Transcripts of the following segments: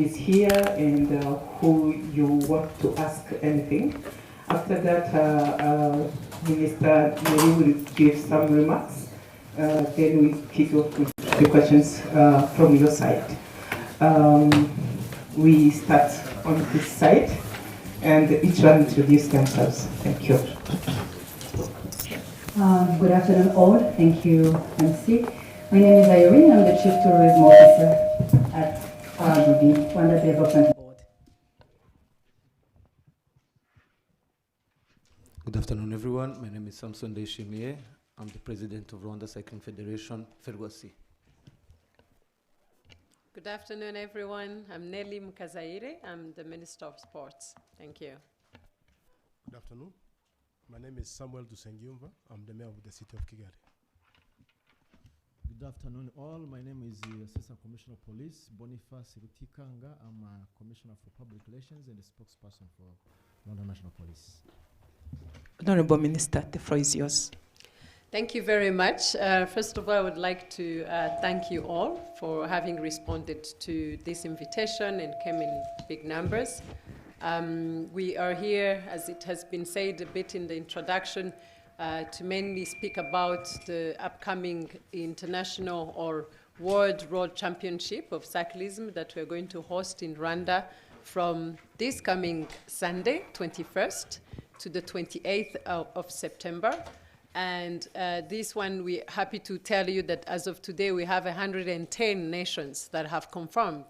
is here and who you want to ask anything. After that, Minister Mary will give some remarks. Then we kick off with the questions from your side. We start on this side, and each one introduce themselves. Thank you. Good afternoon all. Thank you, MC. My name is Irene. I'm the Chief Tourism Officer at RDB, Rwanda Development Board. Good afternoon, everyone. My name is Samson Deishimiye. I'm the President of Rwanda Cycling Federation, Ferwasi. Good afternoon, everyone. I'm Nelly Mukazaire. I'm the Minister of Sports. Thank you. Good afternoon. My name is Samuel Dusengiyumva. I'm the Mayor of the City of Kigali. Good afternoon, all. My name is the Assistant Commissioner of Police, Boniface Rutikanga. I'm a Commissioner for Public Relations and a spokesperson for Rwanda National Police. Honorable Minister, the floor is yours. Thank you very much. First of all, I would like to thank you all for having responded to this invitation and came in big numbers. We are here, as it has been said a bit in the introduction, to mainly speak about the upcoming international or World Road Championship of Cyclism that we're going to host in Rwanda from this coming Sunday, 21st, to the 28th of September. And this one, we're happy to tell you that as of today, we have 110 nations that have confirmed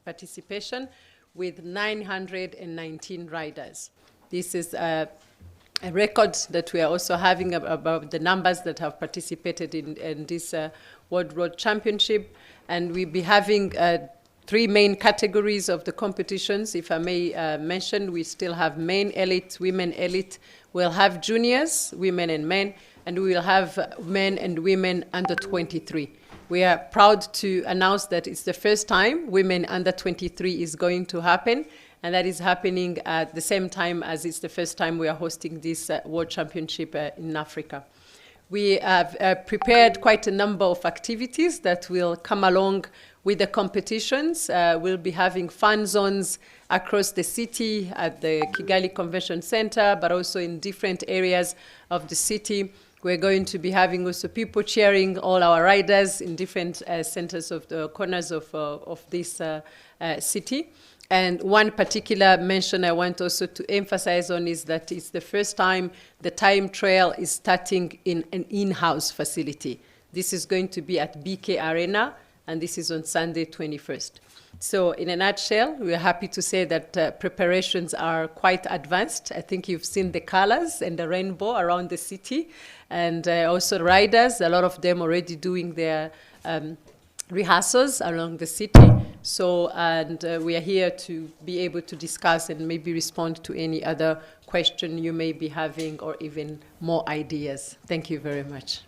participation with 919 riders. This is a record that we are also having about the numbers that have participated in this World Road Championship. And we'll be having three main categories of the competitions. If I may mention, we still have men elite, women elite. We'll have juniors, women and men, and we will have men and women under 23. We are proud to announce that it's the first time women under 23 is going to happen, and that is happening at the same time as it's the first time we are hosting this World Championship in Africa. We have prepared quite a number of activities that will come along with the competitions. We'll be having fun zones across the city at the Kigali Convention Center, but also in different areas of the city. We're going to be having also people cheering all our riders in different centers of the corners of this city. And one particular mention I want also to emphasize on is that it's the first time the time trial is starting in an in-house facility. This is going to be at BK Arena, and this is on Sunday, 21st. So in a nutshell, we're happy to say that preparations are quite advanced. I think you've seen the colors and the rainbow around the city, and also riders, a lot of them already doing their rehearsals along the city. So, and we are here to be able to discuss and maybe respond to any other question you may be having or even more ideas. Thank you very much.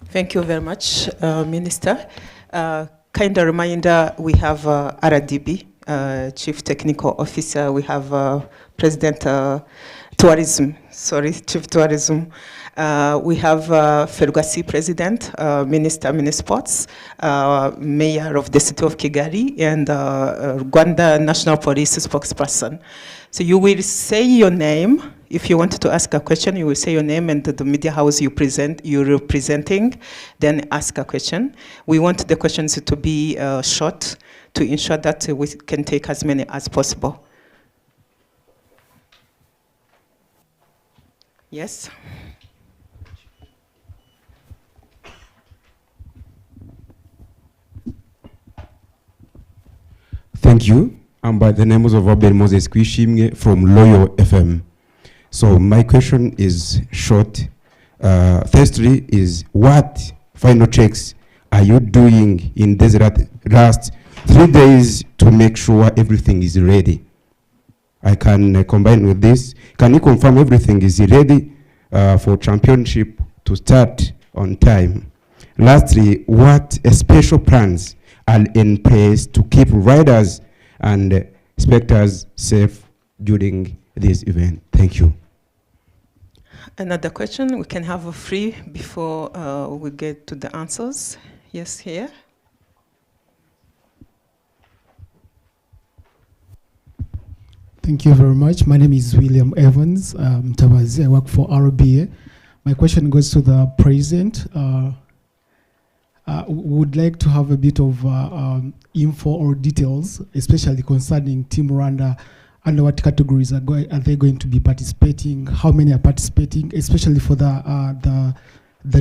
Thank you very much, Minister. Kind of reminder, we have RDB, Chief Technical Officer. We have President Tourism, Chief Tourism. We have Ferwasi President, Minister Sports, Mayor of the City of Kigali, and Rwanda National Police spokesperson. So you will say your name. If you want to ask a question, you will say your name and the media house you're representing, then ask a question. We want the questions to be short to ensure that we can take as many as possible. Yes? Thank you. I'm by the name of Robert Moses Kwishimye from Loyal FM. So my question is short. Firstly, is what final checks are you doing in these last 3 days to make sure everything is ready? I can combine with this. Can you confirm everything is ready for championship to start on time? Lastly, what special plans are in place to keep riders and spectators safe during this event? Thank you. Another question, we can have a free before we get to the answers. Yes, here. Thank you very much. My name is William Evans Tabazi. I work for RBA. My question goes to the President. Would like to have a bit of info or details, especially concerning Team Rwanda. Under what categories are they going to be participating? How many are participating? Especially for the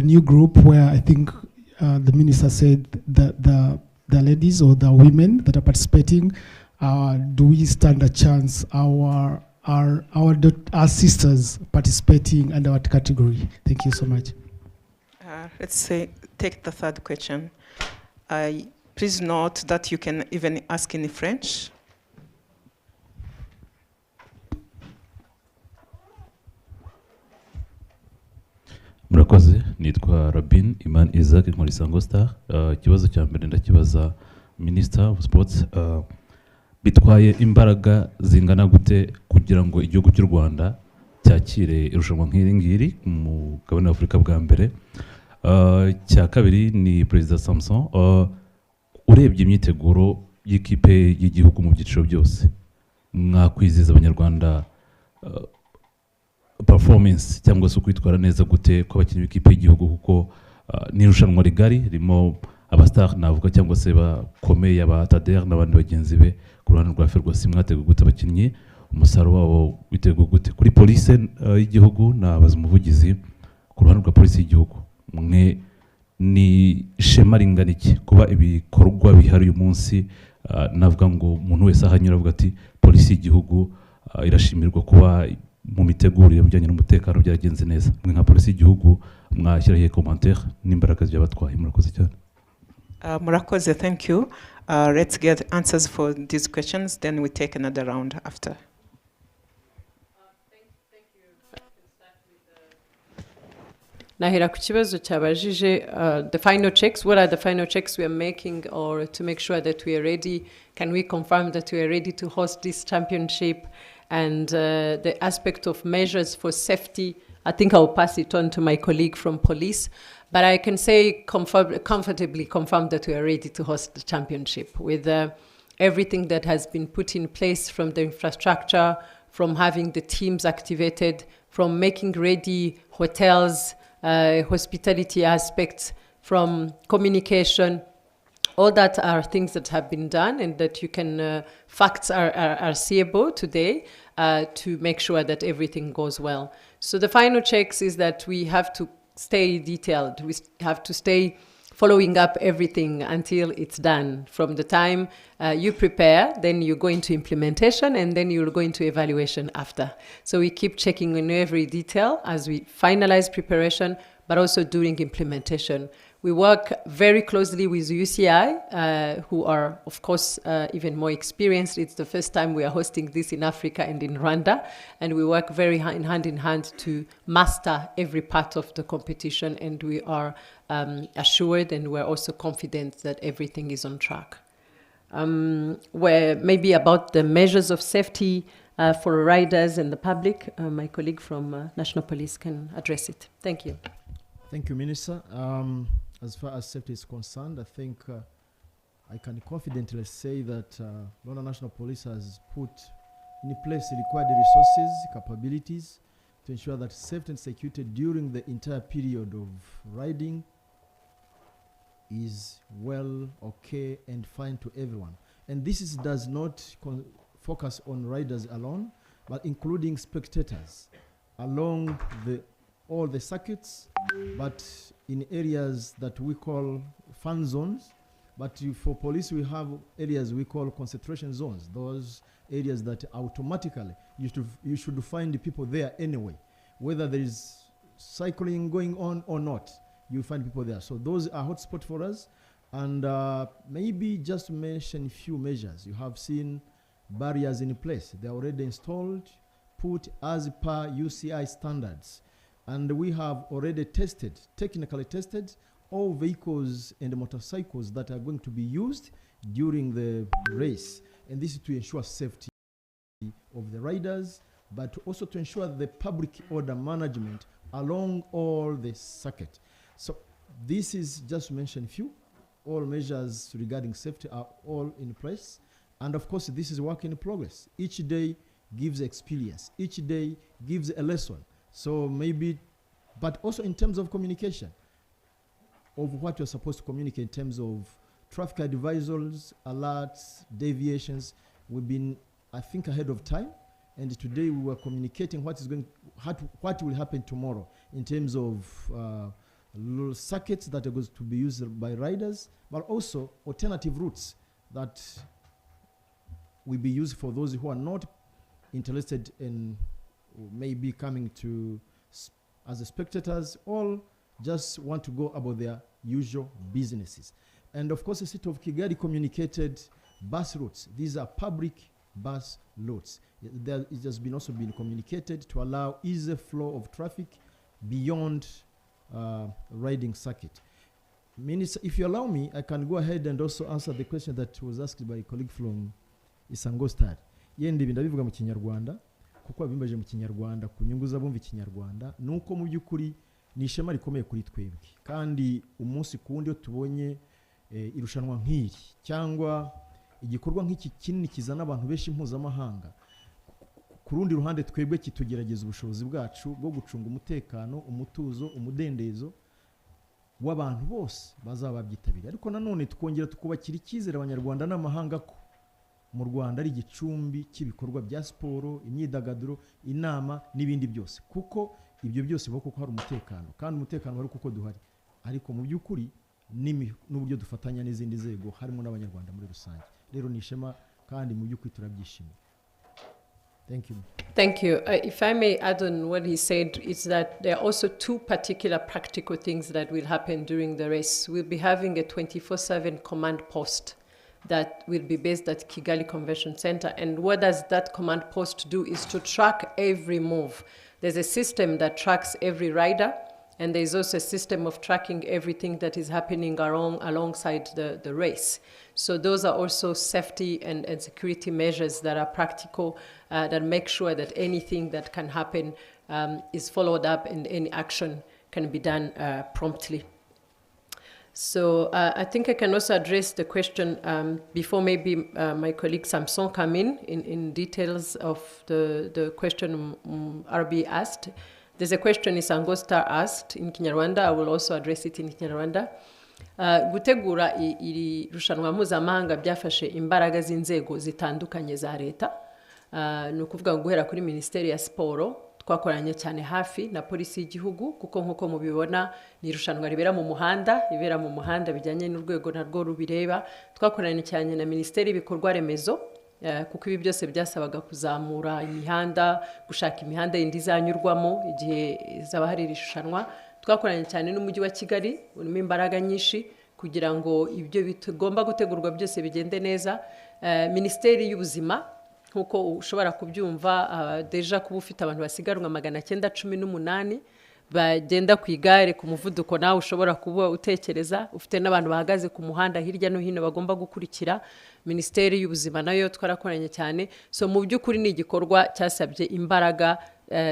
new group, where I think the minister said that the ladies or the women that are participating. Do we stand a chance? Our sisters participating under what category? Thank you so much. Let's take the third question. Please note that you can even ask in French. Murakoze, nitwa Rabin Iman Isaac Nkorisango Star. Ikibazo cya mbere ndakibaza Minister of Sports. Bitwaye imbaraga zingana gute kugira ngo igihugu cy'u Rwanda cyakire irushanwa nk'iri ngiri mu mugabane wa Afurika bwa mbere? Cya kabiri ni Perezida Samson, urebye imyiteguro y'ikipe y'igihugu mu byiciro byose, mwakwiziza abanyarwanda performance cyangwa se kwitwara neza gute kw'abakinnyi b'ikipe y'igihugu, kuko ni irushanwa rigari ririmo abastar navuga cyangwa se bakomeye aba Tader n'abandi bagenzi be. Ku ruhande rwa Ferwacy mwateguye gute abakinnyi, umusaruro wabo witeguye gute? Kuri police y'igihugu nabaza umuvugizi, ku ruhande rwa police y'igihugu mwe ni shema ringana iki kuba ibikorwa bihari uyu munsi? Navuga ngo umuntu wese ahanyura avuga ati police y'igihugu irashimirwa kuba mu mitegurire bijyanye n'umutekano byagenze neza. Mwe nka police y'igihugu mwashyiraho commentaire n'imbaraga by'abatwaye. Murakoze cyane. Murakoze, thank you. Let's get answers for these questions, then we take another round after. Thank you. I can start with Nahera ku kibazo cyabajije the final checks. What are the final checks we are making, or to make sure that we are ready? Can we confirm that we are ready to host this championship? And the aspect of measures for safety, I think I'll pass it on to my colleague from police. But I can say comfortably confirm that we are ready to host the championship with everything that has been put in place, from the infrastructure, from having the teams activated, from making ready hotels, hospitality aspects, from communication. All that are things that have been done and that you can, facts are seeable today to make sure that everything goes well. So the final checks is that we have to stay detailed. We have to stay following up everything until it's done. From the time you prepare, then you go into implementation, and then you'll go into evaluation after. So we keep checking in every detail as we finalize preparation, but also during implementation. We work very closely with UCI, who are, of course, even more experienced. It's the first time we are hosting this in Africa and in Rwanda, and we work very hand in hand to master every part of the competition, and we are assured and we're also confident that everything is on track. Where maybe about the measures of safety for riders and the public, my colleague from National Police can address it. Thank you. Thank you, Minister. As far as safety is concerned, I think I can confidently say that Rwanda National Police has put in place the required resources, capabilities to ensure that safety and security during the entire period of riding is well, okay, and fine to everyone. And this does not focus on riders alone, but including spectators along all the circuits, but in areas that we call fun zones. But for police, we have areas we call concentration zones. Those areas that automatically you should find the people there anyway. Whether there is cycling going on or not, you find people there. So those are hotspots for us. And maybe just to mention a few measures. You have seen barriers in place. They're already installed, put as per UCI standards. And we have already tested, technically tested, all vehicles and motorcycles that are going to be used during the race. And this is to ensure safety of the riders, but also to ensure the public order management along all the circuit. So this is just to mention a few. All measures regarding safety are all in place. And of course, this is work in progress. Each day gives experience. Each day gives a lesson. So maybe, but also in terms of communication, of what you're supposed to communicate in terms of traffic advisors, alerts, deviations. We've been, I think, ahead of time. And today we were communicating what will happen tomorrow in terms of little circuits that are going to be used by riders, but also alternative routes that will be used for those who are not interested in maybe coming to as a spectators, or just want to go about their usual businesses. And of course, the city of Kigali communicated bus routes. These are public bus routes. It has been also been communicated to allow easy flow of traffic beyond riding circuit. Minister, if you allow me, I can go ahead and also answer the question that was asked by a colleague from Isango Star. Yendi ndabivuga mu Kinyarwanda kuko abimbaje mu Kinyarwanda ku nyungu z'abumva Ikinyarwanda nuko mu byukuri ni ishema rikomeye kuri twebwe, kandi umunsi kuwundi yo tubonye irushanwa nk'iri cyangwa igikorwa nk'iki kinini kizana abantu benshi mpuzamahanga. Ku rundi ruhande twebwe kitugerageza ubushobozi bwacu bwo gucunga umutekano, umutuzo, umudendezo w'abantu bose bazaba babyitabiriye. Ariko nanone tukongera tukubakira icyizere abanyarwanda n'amahanga ko mu Rwanda ari igicumbi cy'ibikorwa bya siporo, imyidagaduro, inama n'ibindi byose, kuko ibyo byose bwo kuko hari umutekano, kandi umutekano wari kuko duhari, ariko mu by'ukuri n'uburyo dufatanya n'izindi nzego harimo n'abanyarwanda muri rusange. Rero ni ishema kandi mu by'ukuri turabyishimiye. Thank you. Thank you. If I may add on what he said, is that there are also two particular practical things that will happen during the race. We'll be having a 24/7 command post that will be based at Kigali Convention Center. And what does that command post do is to track every move. There's a system that tracks every rider, and there's also a system of tracking everything that is happening alongside the race. So those are also safety and security measures that are practical, that make sure that anything that can happen is followed up and any action can be done promptly. So I think I can also address the question before maybe my colleague Samson come in details of the question RB asked. There's a question Isango Star asked in Kinyarwanda. I will also address it in Kinyarwanda. Gutegura iri rushanwa mpuzamahanga byafashe imbaraga z'inzego zitandukanye za leta. Ni ukuvuga ngo guhera kuri Minisiteri ya Siporo twakoranye cyane hafi na polisi y'igihugu, kuko nkuko mubibona ni irushanwa ribera mu muhanda bijyanye n'urwego narwo rubireba. Twakoranye cyane na Minisiteri y'ibikorwa remezo, kuko ibi byose byasabaga kuzamura imihanda, gushaka imihanda yindi izanyurwamo igihe zaba hari irushanwa. Twakoranye cyane n'umujyi wa Kigali urimo imbaraga nyinshi kugira ngo ibyo bitagomba gutegurwa byose bigende neza. Minisiteri y'ubuzima, nkuko ushobora kubyumva, deja kuba ufite abantu basigarwa 918 bagenda ku igare ku muvuduko nawe ushobora kuba utekereza, ufite n'abantu bahagaze ku muhanda hirya no hino bagomba gukurikira. Minisiteri y'ubuzima nayo twarakoranye cyane. So mu by'ukuri ni igikorwa cyasabye imbaraga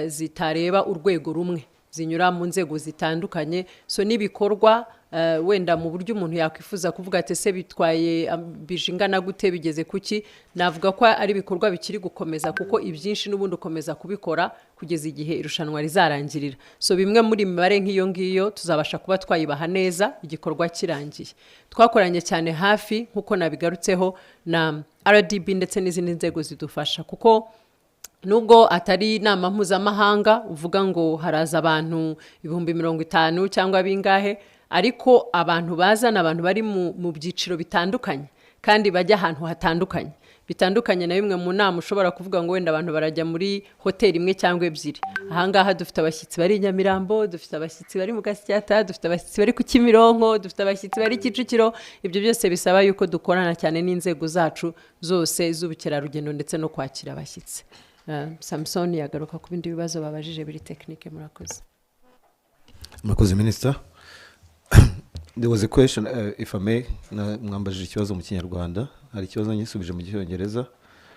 zitareba urwego rumwe, zinyura mu nzego zitandukanye. So nibikorwa wenda mu buryo umuntu yakwifuza kuvuga ati se bitwaye bijingana gute, bigeze kuki, navuga ko ari bikorwa bikiri gukomeza, kuko ibyinshi n'ubundi ukomeza kubikora kugeza igihe irushanwa rizarangirira. So bimwe muri mibare nk'iyo ngiyo tuzabasha kuba twayibaha neza igikorwa kirangiye. Twakoranye cyane hafi nkuko nabigarutseho na RDB ndetse n'izindi nzego zidufasha, kuko nubwo atari inama mpuzamahanga uvuga ngo haraza abantu 50,000 cyangwa bingahe, ariko abantu bazana abantu bari mu byiciro bitandukanye kandi bajya ahantu hatandukanye bitandukanye. Na bimwe mu nama ushobora kuvuga ngo wenda abantu barajya muri hoteli imwe cyangwa ebyiri. Ahangaha dufite abashyitsi bari Nyamirambo, dufite abashyitsi bari mu Gasyata, dufite abashyitsi bari ku Kimironko, dufite abashyitsi bari Kicukiro. Ibyo byose bisaba yuko dukorana cyane n'inzego zacu zose z'ubukerarugendo ndetse no kwakira abashyitsi. Samson yagaruka ku bindi bibazo babajije biri technique. Murakoze. Murakoze Minister. There was a question, if I may, mwambajije ikibazo mu Kinyarwanda, hari ikibazo nyisubije mu Cyongereza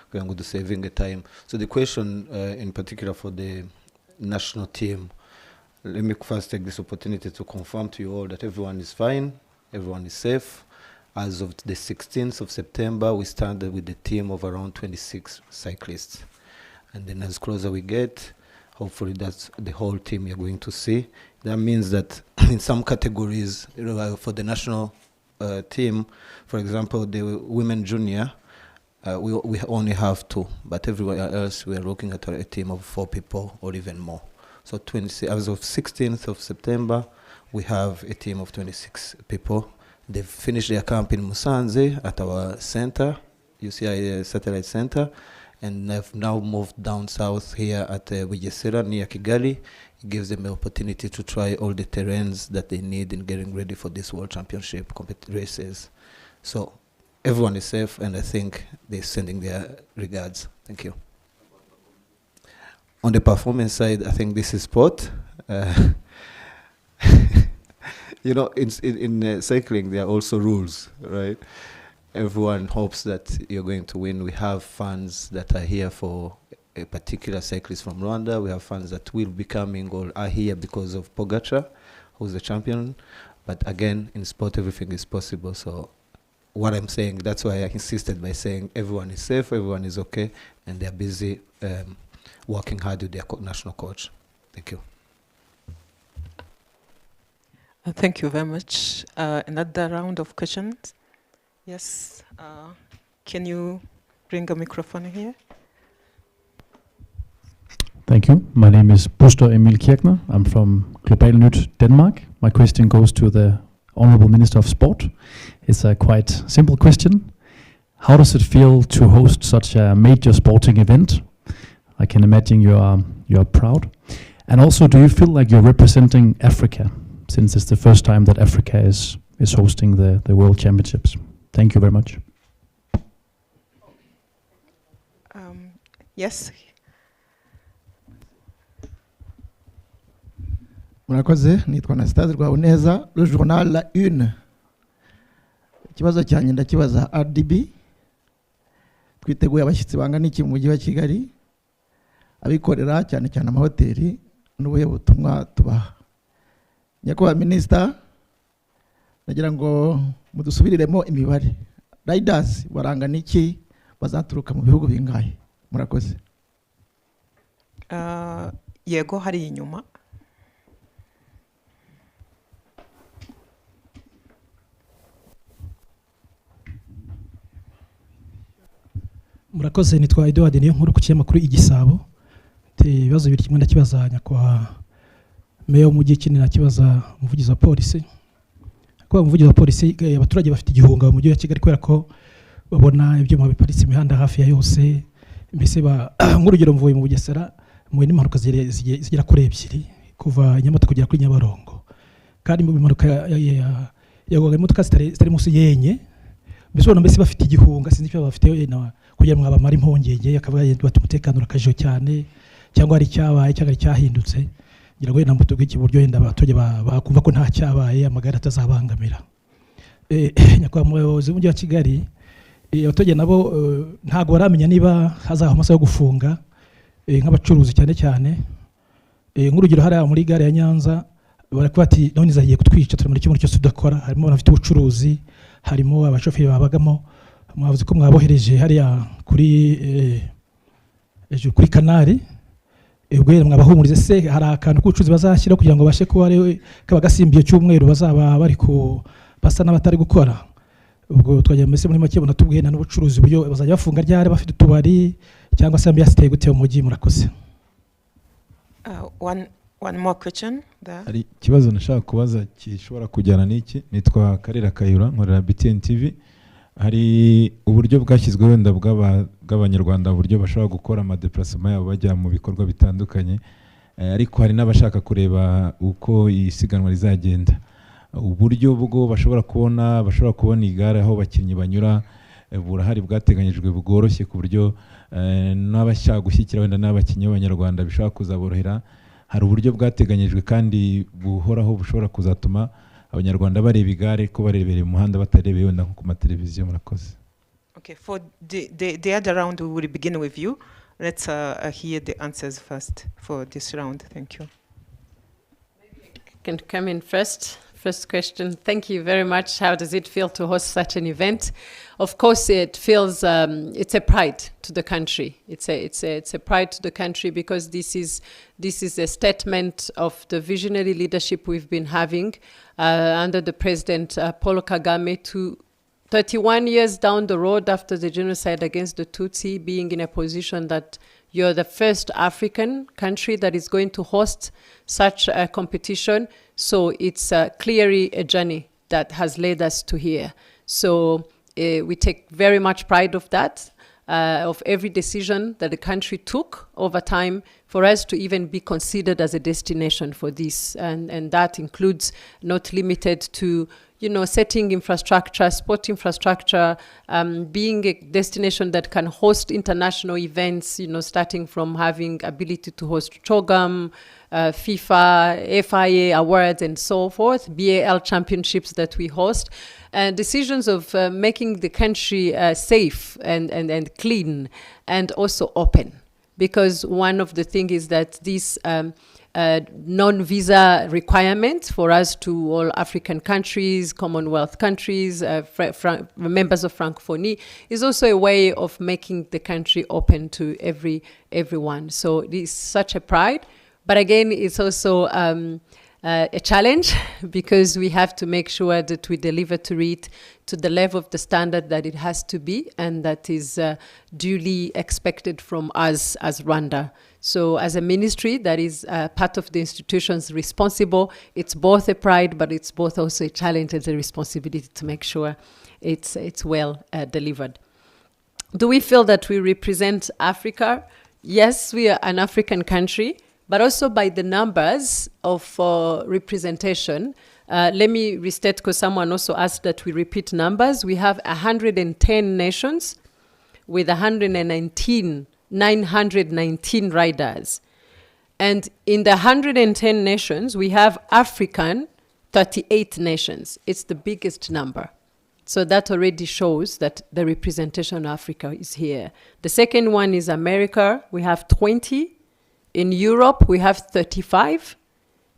kugira ngo saving time. So the question in particular for the national team, let me first take this opportunity to confirm to you all that everyone is fine, everyone is safe. As of the 16th of September, we started with a team of around 26 cyclists. And then as closer we get, hopefully that's the whole team you're going to see. That means that in some categories, for the national team, for example, the women junior, we only have 2, but everywhere else we are looking at a team of 4 people or even more. So as of 16th of September, we have a team of 26 people. They've finished their camp in Musanze at our center, UCI Satellite Center, and they've now moved down south here at Bugesera near Kigali. It gives them the opportunity to try all the terrains that they need in getting ready for this World Championship races. So everyone is safe, and I think they're sending their regards. Thank you. On the performance side, I think this is sport. You know, in cycling, there are also rules, right? Everyone hopes that you're going to win. We have fans that are here for a particular cyclist from Rwanda. We have fans that will be coming or are here because of Pogacar, who's the champion. But again, in sport, everything is possible. So what I'm saying, that's why I insisted by saying everyone is safe, everyone is okay, and they're busy working hard with their national coach. Thank you. Thank you very much. Another round of questions. Yes. Can you bring a microphone here? Thank you. My name is Buster Emil Kirchner. I'm from Global Nyt, Denmark. My question goes to the Honorable Minister of Sport. It's a quite simple question. How does it feel to host such a major sporting event? I can imagine you are proud. And also, do you feel like you're representing Africa, since it's the first time that Africa is hosting the World Championships? Thank you very much. Yes. Murakoze, nitwa Anastase Rwabuneza, le journal La Une. Ikibazo cyanjye ndakibaza RDB. Twiteguye abashyitsi bangana iki mu mujyi wa Kigali, abikorera cyane cyane amahoteli n'ubuye butumwa tubaha. Nyakubahwa Minisita, nagira ngo mudusubiriremo imibare. Riders barangana iki, bazaturuka mu bihugu bingahe? Murakoze. Yego, hari inyuma. Murakoze, nitwa Edouard niyo nkuru ku kinyamakuru Igisabo. Ibibazo bibiri, kimwe ndakibaza nyakubahwa meya w'umujyi, ikindi nakibaza umuvugizi wa polisi. Kuba umuvugizi wa polisi, abaturage bafite igihunga mu mujyi wa Kigali kubera ko babona ibyuma biparitse imihanda hafi ya yose. Mbese nk'urugero mvuye mu Bugesera, muwe n'impanuka zigera kuri 2 kuva Nyamata kugera kuri Nyabarongo, kandi mu bimanuka yagoga imodoka zitari munsi yenye. Mbese ubona mbese bafite igihunga, sinzi icyo bafite kugira ngo abamara impungenge, akavuga yenda umutekano urakaje cyane, cyangwa ari cyabaye cyangwa ari cyahindutse. Ngira ngo yenda mutubwe iki buryo yenda abaturage bakumva ko nta cyabaye, amagara atazabangamira. Nyakubahwa umuyobozi w'umujyi wa Kigali, abaturage nabo ntago baramenya niba hazaho amasaha yo gufunga nk'abacuruzi cyane cyane. Nk'urugero hariya muri gare ya Nyanza barakuba ati none zagiye kutwica, turi muri kimwe cyose tudakora. Harimo abafite ubucuruzi, harimo abashoferi babagamo. Mwavuze ko mwabohereje hariya kuri kanari, ubwo mwabahumurize se hari akantu k'ubucuruzi bazashyira kugira ngo bashe kuba ari kabagasimbiye cyumweru bazaba bari ku basa n'abatari gukora? Ubwo twajya mbese muri make bona tubwiye n'ubucuruzi buryo bazajya bafunga ryari, bafite utubari cyangwa se ambiya siteye gute mu mujyi? Murakoze. One more question. Hari kibazo nashaka kubaza kishobora kujyana n'iki. Nitwa Karera Kayura, nkorera BTN TV. Hari uburyo bwashyizwe wenda bw'abanyarwanda, uburyo bashobora gukora amadeplacement yabo bajya mu bikorwa bitandukanye, ariko hari n'abashaka kureba uko isiganwa rizagenda. Uburyo bwo bashobora kubona igare aho bakinnyi banyura burahari, bwateganyijwe bworoshye ku buryo n'abashaka gushyikira wenda n'abakinnyi b'abanyarwanda bishobora kuzaborohera. Hari uburyo bwateganyijwe kandi buhoraho bushobora kuzatuma abanyarwanda bareba igare ko barebereye umuhanda batarebeye wenda nko ku mateleviziyo. Murakoze. Okay, for the other round we will begin with you. Let's hear the answers first for this round. Thank you. Can come in first. first question. Thank you very much. How does it feel to host such an event? Of course, it feels it's a pride to the country. It's a pride to the country because this is a statement of the visionary leadership we've been having under the President Paul Kagame to 31 years down the road after the genocide against the Tutsi, being in a position that you're the first African country that is going to host such a competition. So it's clearly a journey that has led us to here. So we take very much pride of that, of every decision that the country took over time for us to even be considered as a destination for this. And that includes not limited to setting infrastructure, sport infrastructure, being a destination that can host international events, starting from having ability to host CHOGM, FIFA, FIA awards, and so forth, BAL championships that we host, and decisions of making the country safe and clean and also open. Because one of the things is that this non-visa requirement for us to all African countries, Commonwealth countries, members of Francophonie, is also a way of making the country open to everyone. So it is such a pride. But again, it's also a challenge because we have to make sure that we deliver to it to the level of the standard that it has to be and that is duly expected from us as Rwanda. So as a ministry that is part of the institutions responsible, it's both a pride, but it's both also a challenge and a responsibility to make sure it's well delivered. Do we feel that we represent Africa? Yes, we are an African country, but also by the numbers of representation. Let me restate, because someone also asked that we repeat numbers. We have 110 nations with 919 riders. And in the 110 nations, we have African 38 nations. It's the biggest number. So that already shows that the representation of Africa is here. The second one is America. We have 20. In Europe, we have 35.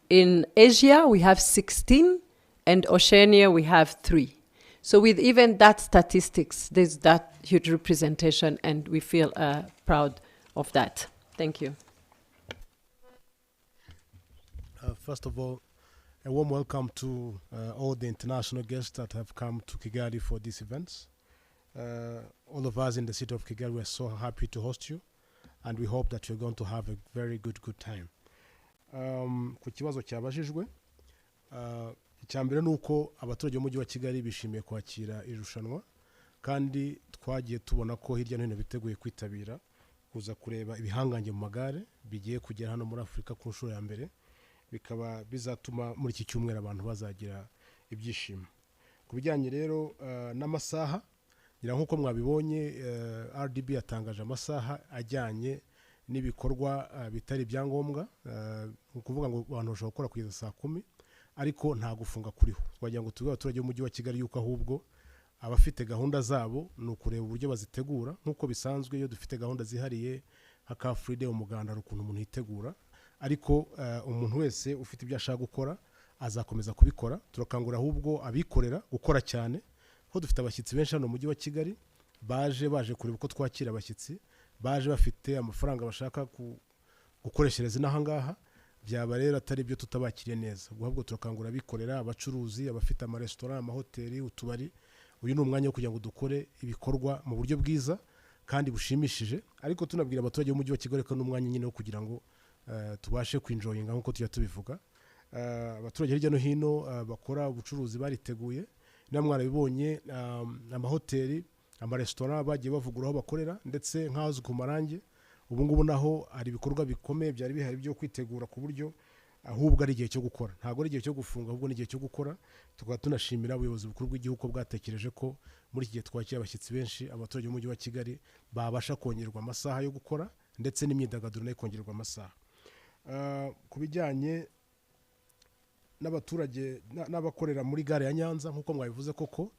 In Asia, we have 16. And Oceania, we have 3. So with even that statistics, there's that huge representation, and we feel proud of that. Thank you. First of all, a warm welcome to all the international guests that have come to Kigali for these events. All of us in the city of Kigali, we're so happy to host you, and we hope that you're going to have a very good time. Ku kibazo cyabajijwe, icyambere nuko abaturage b'umujyi wa Kigali bishimiye kwakira irushanwa, kandi twagiye tubona ko hirya no hino biteguye kwitabira kuza kureba ibihangange mu magare bigiye kugera hano muri Afrika ku nshuro ya mbere, bikaba bizatuma muri iki cyumweru abantu bazagira ibyishimo. Ku bijyanye rero n'amasaha, ngira nkuko mwabibonye, RDB yatangaje amasaha ajyanye n'ibikorwa bitari ibyangombwa, ukuvuga ngo abantu bashobora gukora kugeza saa 10, ariko nta gufunga kuriho. Twagira ngo tubwire abaturage b'umujyi wa Kigali yuko ahubwo abafite gahunda zabo ni ukureba uburyo bazitegura, nkuko bisanzwe iyo dufite gahunda zihariye nka Car Free Day, umuganda ari ukuntu umuntu yitegura, ariko umuntu wese ufite ibyo ashaka gukora azakomeza kubikora. Turakangura ahubwo abikorera gukora cyane, ko dufite abashyitsi benshi hano mu mujyi wa Kigali baje kureba uko twakira abashyitsi, baje bafite amafaranga bashaka gukoreshereza inaha ngaha, byaba rero atari byo tutabakiriye neza. Ahubwo turakangura abikorera, abacuruzi, abafite amaresitora, amahoteli, utubari. Uyu ni umwanya wo kugira ngo dukore ibikorwa mu buryo bwiza kandi bushimishije, ariko tunabwira abaturage b'umujyi wa Kigali ko n'umwanya nyine wo kugira ngo tubashe kwinjoyinga nkuko tujya tubivuga. Abaturage hirya no hino bakora ubucuruzi bariteguye, namwe mwarabibonye, amahoteli, amaresitora bagiye bavugura aho bakorera, ndetse nk'aho ku marange. Ubu ngubu naho hari ibikorwa bikomeye byari bihari byo kwitegura ku buryo ahubwo ari igihe cyo gukora, ntabwo ari igihe cyo gufunga, ahubwo ni igihe cyo gukora. Tukaba tunashimira ubuyobozi bukuru bw'igihugu ko bwatekereje ko muri iki gihe twakira abashyitsi benshi, abaturage b'umujyi wa Kigali babasha kongerwa amasaha yo gukora, ndetse n'imyidagaduro nayo kongerwa amasaha. Ku bijyanye n'abaturage n'abakorera muri gare ya Nyanza, nkuko mwabivuze koko,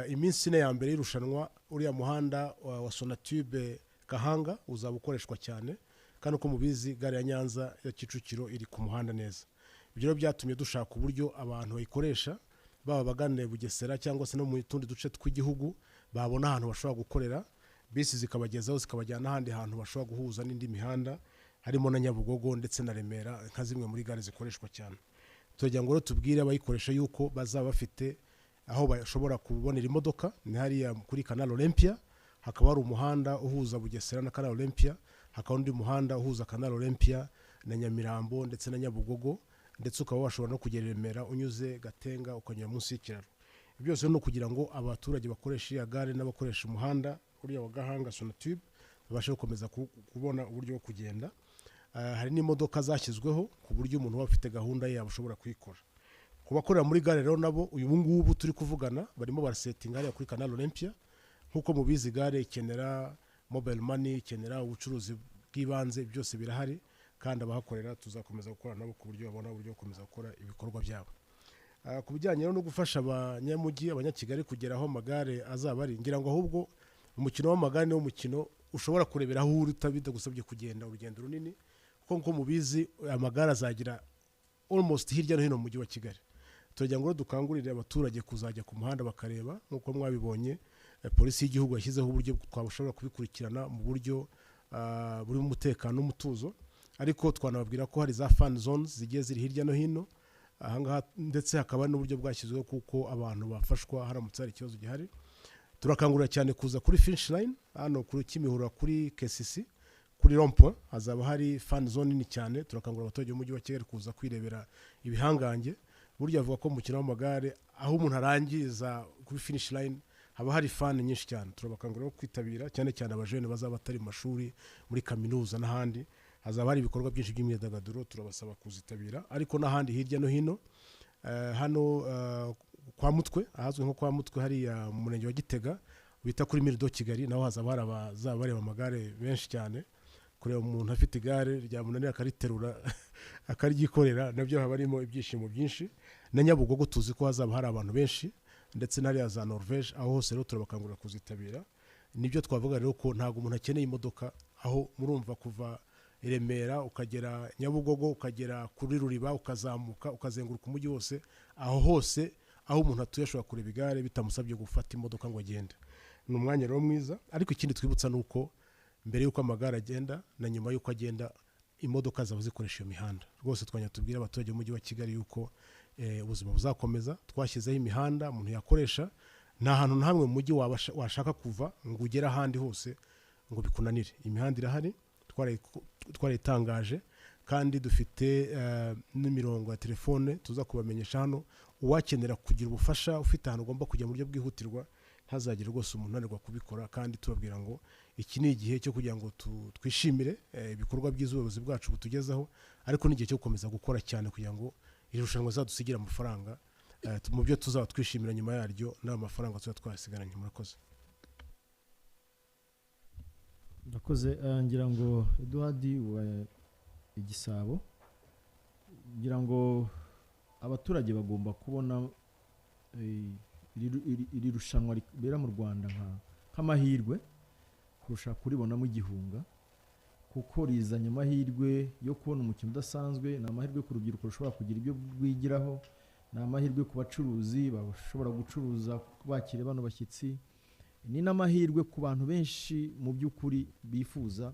iminsi ine ya mbere y'irushanwa uriya muhanda wa Sonatube Gahanga uzaba ukoreshwa cyane, kandi uko mubizi gare ya Nyanza ya Kicukiro iri ku muhanda neza. ibyo byatumye dushaka uburyo abantu bayikoresha baba bagane Bugesera cyangwa se no mu tundi duce tw'igihugu babona ahantu bashobora gukorera bisi zikabagezaho zikabajyana ahandi hantu bashobora guhuza n'indi mihanda harimo na Nyabugogo ndetse na Remera nka zimwe muri gare zikoreshwa cyane. Turagira ngo tubwire abayikoresha yuko bazaba bafite aho bashobora kubonera imodoka ni hariya kuri Canal Olympia, hakaba hari umuhanda uhuza Bugesera na Canal Olympia, hakaba undi muhanda uhuza Canal Olympia na Nyamirambo ndetse na Nyabugogo, ndetse ukaba washobora no kugera Remera unyuze Gatenga ukanyura munsi y'ikiraro. Byose no kugira ngo abaturage bakoresha iya gare n'abakoresha umuhanda uriya wa Gahanga Sonatube babashe gukomeza kubona uburyo bwo kugenda. Hari n'imodoka zashyizweho ku buryo umuntu waba afite gahunda ye yabashobora kuyikora. Ku bakorera muri gare rero nabo uyu ngubu turi kuvugana barimo barasetinga hariya kuri Canal Olympia, nkuko mubizi gare ikenera mobile money, ikenera ubucuruzi bw'ibanze, byose birahari kandi abahakorera tuzakomeza gukora nabo ku buryo babona uburyo gukomeza gukora ibikorwa byabo. Ku bijyanye no gufasha abanyamujyi abanyakigali kugera aho amagare azaba ari, ngira ngo ahubwo umukino w'amagare ni umukino ushobora kurebera aho uri bitagusabye kugenda urugendo runini, kuko mubizi amagare azagira almost hirya no hino mu mujyi wa Kigali. Turagira ngo dukangurire abaturage kuzajya ku muhanda bakareba, nkuko mwabibonye polisi y'igihugu yashyizeho uburyo twabashobora kubikurikirana mu buryo buri umutekano n'umutuzo, ariko twanababwira ko hari za fan zones zigiye ziri hirya no hino ahangaha, ndetse hakaba n'uburyo bwashyizweho kuko abantu bafashwa haramutse hari ikibazo gihari. Turakangurira cyane kuza kuri finish line hano kuri Kimihurura kuri KCC kuri Rompo hazaba hari fan zone nini cyane. Turakangurira abaturage b'umujyi wa Kigali kuza kwirebera ibihangange. Burya avuga ko mu mukino w'amagare aho umuntu arangiza kuri finish line haba hari fan nyinshi cyane. Turabakangurira kwitabira cyane cyane abajene bazaba batari mu mashuri muri kaminuza n'ahandi, hazaba hari ibikorwa byinshi by'imyidagaduro, turabasaba kuzitabira. Ariko n'ahandi hirya no hino hano kwa Mutwe, ahazwi nko kwa Mutwe hariya mu murenge wa Gitega bita kuri Mirido Kigali, naho hazaba hari bareba amagare benshi cyane, kureba umuntu afite igare ryamunanira akariterura akaryikorera, nabyo haba harimo ibyishimo byinshi. Na Nyabugogo tuzi ko hazaba hari abantu benshi, ndetse n'ariya za Norvege, aho hose rero turabakangurira kuzitabira. Nibyo twavuga rero ko ntabwo umuntu akeneye imodoka, aho murumva kuva Remera ukagera Nyabugogo ukagera kuri Ruriba ukazamuka ukazenguruka umujyi wose, aho hose aho umuntu atuye ashobora kureba igare bitamusabye gufata imodoka ngo agende. Ni umwanya rero mwiza, ariko ikindi twibutsa nuko mbere yuko amagare agenda na nyuma yuko agenda imodoka zaba zikoresha iyo mihanda. Rwose twanya tubwira abaturage b'umujyi wa Kigali yuko ubuzima buzakomeza. Twashyizeho imihanda umuntu yakoresha, nta hantu na hamwe mu mujyi washaka kuva ngo ugere ahandi hose ngo bikunanire. Imihanda irahari, twarayitangaje, kandi dufite n'imirongo ya telefone tuza kubamenyesha hano. Uwakenera kugira ubufasha ufite ahantu ugomba kujya mu buryo bwihutirwa ntazagire rwose umuntu unanirwa kubikora, kandi tubabwira ngo iki ni igihe cyo kugira ngo twishimire ibikorwa by'ubuyobozi bwacu butugezaho, ariko n'igihe cyo gukomeza gukora cyane kugira ngo iri rushanwa zadusigira amafaranga mu byo tuzaba twishimira nyuma yaryo, n'ayo mafaranga tuba twasigaranye. Murakoze. Murakoze. Ngira ngo Edward wa Igisabo, ngira ngo abaturage bagomba kubona iri rushanwa ribera mu Rwanda nk'amahirwe kurusha kuribonamo igihunga, kuko rizanye amahirwe yo kubona umukino udasanzwe. Ni amahirwe ku rubyiruko rushobora kugira ibyo rwigiraho, ni amahirwe ku bacuruzi bashobora gucuruza bakire bano bashyitsi, ni n'amahirwe ku bantu benshi mu by'ukuri bifuza,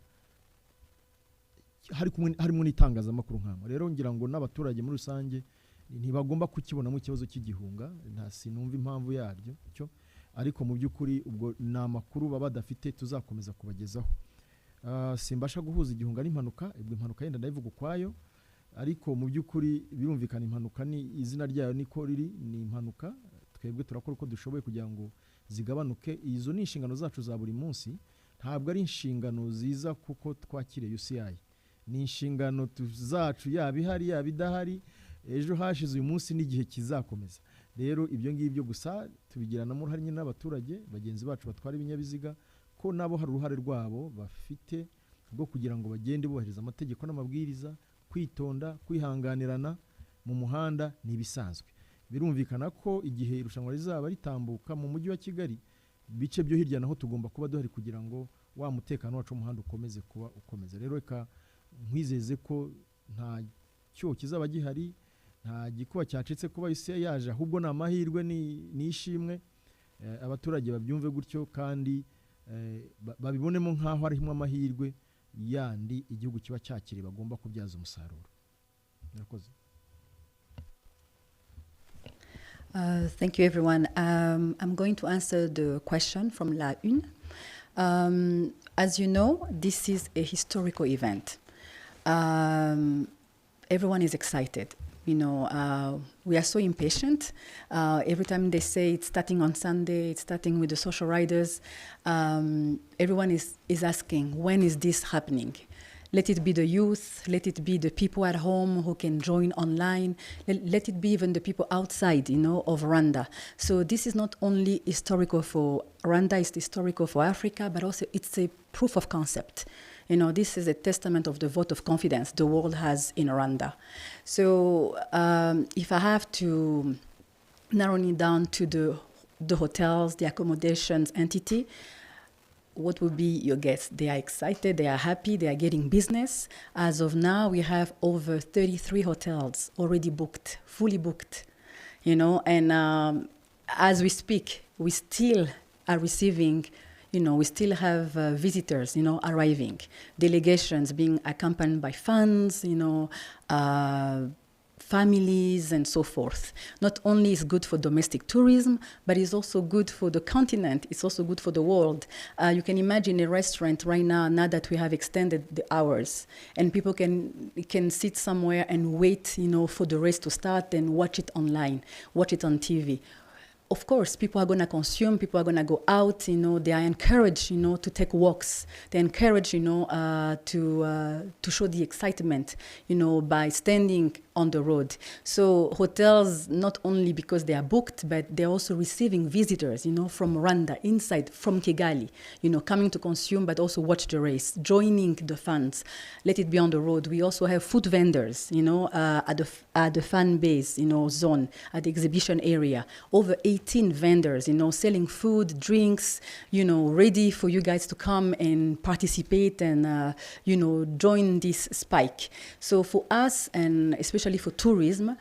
harimo n'itangazamakuru nk'ama. Rero ngira ngo n'abaturage muri rusange ntibagomba kukibonamo ikibazo cy'igihunga, sinumva impamvu yaryo cyo, ariko mu by'ukuri ubwo ni amakuru baba badafite tuzakomeza kubagezaho. Simbasha guhuza igihunga n'impanuka, impanuka yenda ndayivuga ukwayo, ariko mu by'ukuri birumvikana impanuka ni izina ryayo niko riri, ni impanuka. Twebwe turakora uko dushoboye kugira ngo zigabanuke. Izo ni inshingano zacu za buri munsi, ntabwo ari inshingano ziza kuko twakiriye UCI, ni inshingano zacu yaba ihari yaba idahari, ejo hashize uyu munsi n'igihe kizakomeza. Rero ibyo ngibyo gusa tubigiranamo uruhare nyine n'abaturage bagenzi bacu batwara ibinyabiziga, ko nabo hari uruhare rwabo bafite rwo kugira ngo bagende bubahiriza amategeko n'amabwiriza, kwitonda, kwihanganirana mu muhanda n'ibisanzwe. Birumvikana ko igihe irushanwa rizaba ritambuka mu mujyi wa Kigali, bice byo hirya naho tugomba kuba duhari kugira ngo wa mutekano wacu umuhanda ukomeze kuba ukomeza. Rero reka nkwizeze ko nta cyo kizaba gihari, nta gikuba cyacitse kuba UCI yaje, ahubwo ni amahirwe ni ishimwe. Abaturage babyumve gutyo kandi babibonemo nk'aho arimo amahirwe yandi igihugu kiba cyakiri bagomba kubyaza umusaruro. Murakoze. Thank you, everyone. I'm going to answer the question from La Une. As you know, this is a historical event. Everyone is excited. You know, we are so impatient. Every time they say it's starting on Sunday, it's starting with the social riders, everyone is asking, when is this happening? Let it be the youth, let it be the people at home who can join online, let it be even the people outside, you know, of Rwanda. So this is not only historical for Rwanda, it's historical for Africa, but also it's a proof of concept. You know, this is a testament of the vote of confidence the world has in Rwanda. So if I have to narrow it down to the hotels, the accommodations entity, what would be your guess? They are excited, they are happy, they are getting business. As of now, we have over 33 hotels already booked, fully booked, you know, and as we speak, we still are receiving, you know, we still have visitors, you know, arriving, delegations being accompanied by fans, you know, families and so forth. Not only is good for domestic tourism, but it's also good for the continent. It's also good for the world. You can imagine a restaurant right now that we have extended the hours, and people can sit somewhere and wait, you know, for the race to start and watch it online, watch it on TV. Of course, people are going to consume, people are going to go out, you know, they are encouraged, you know, to take walks. They're encouraged, you know, to show the excitement, you know, by standing on the road. So hotels, not only because they are booked, but they're also receiving visitors, you know, from Rwanda, inside, from Kigali, you know, coming to consume, but also watch the race, joining the fans, let it be on the road. We also have food vendors, you know, at the fan base, you know, zone, at the exhibition area. Over 18 vendors, you know, selling food, drinks, you know, ready for you guys to come and participate and, you know, join this spike. So for us, and especially for tourism,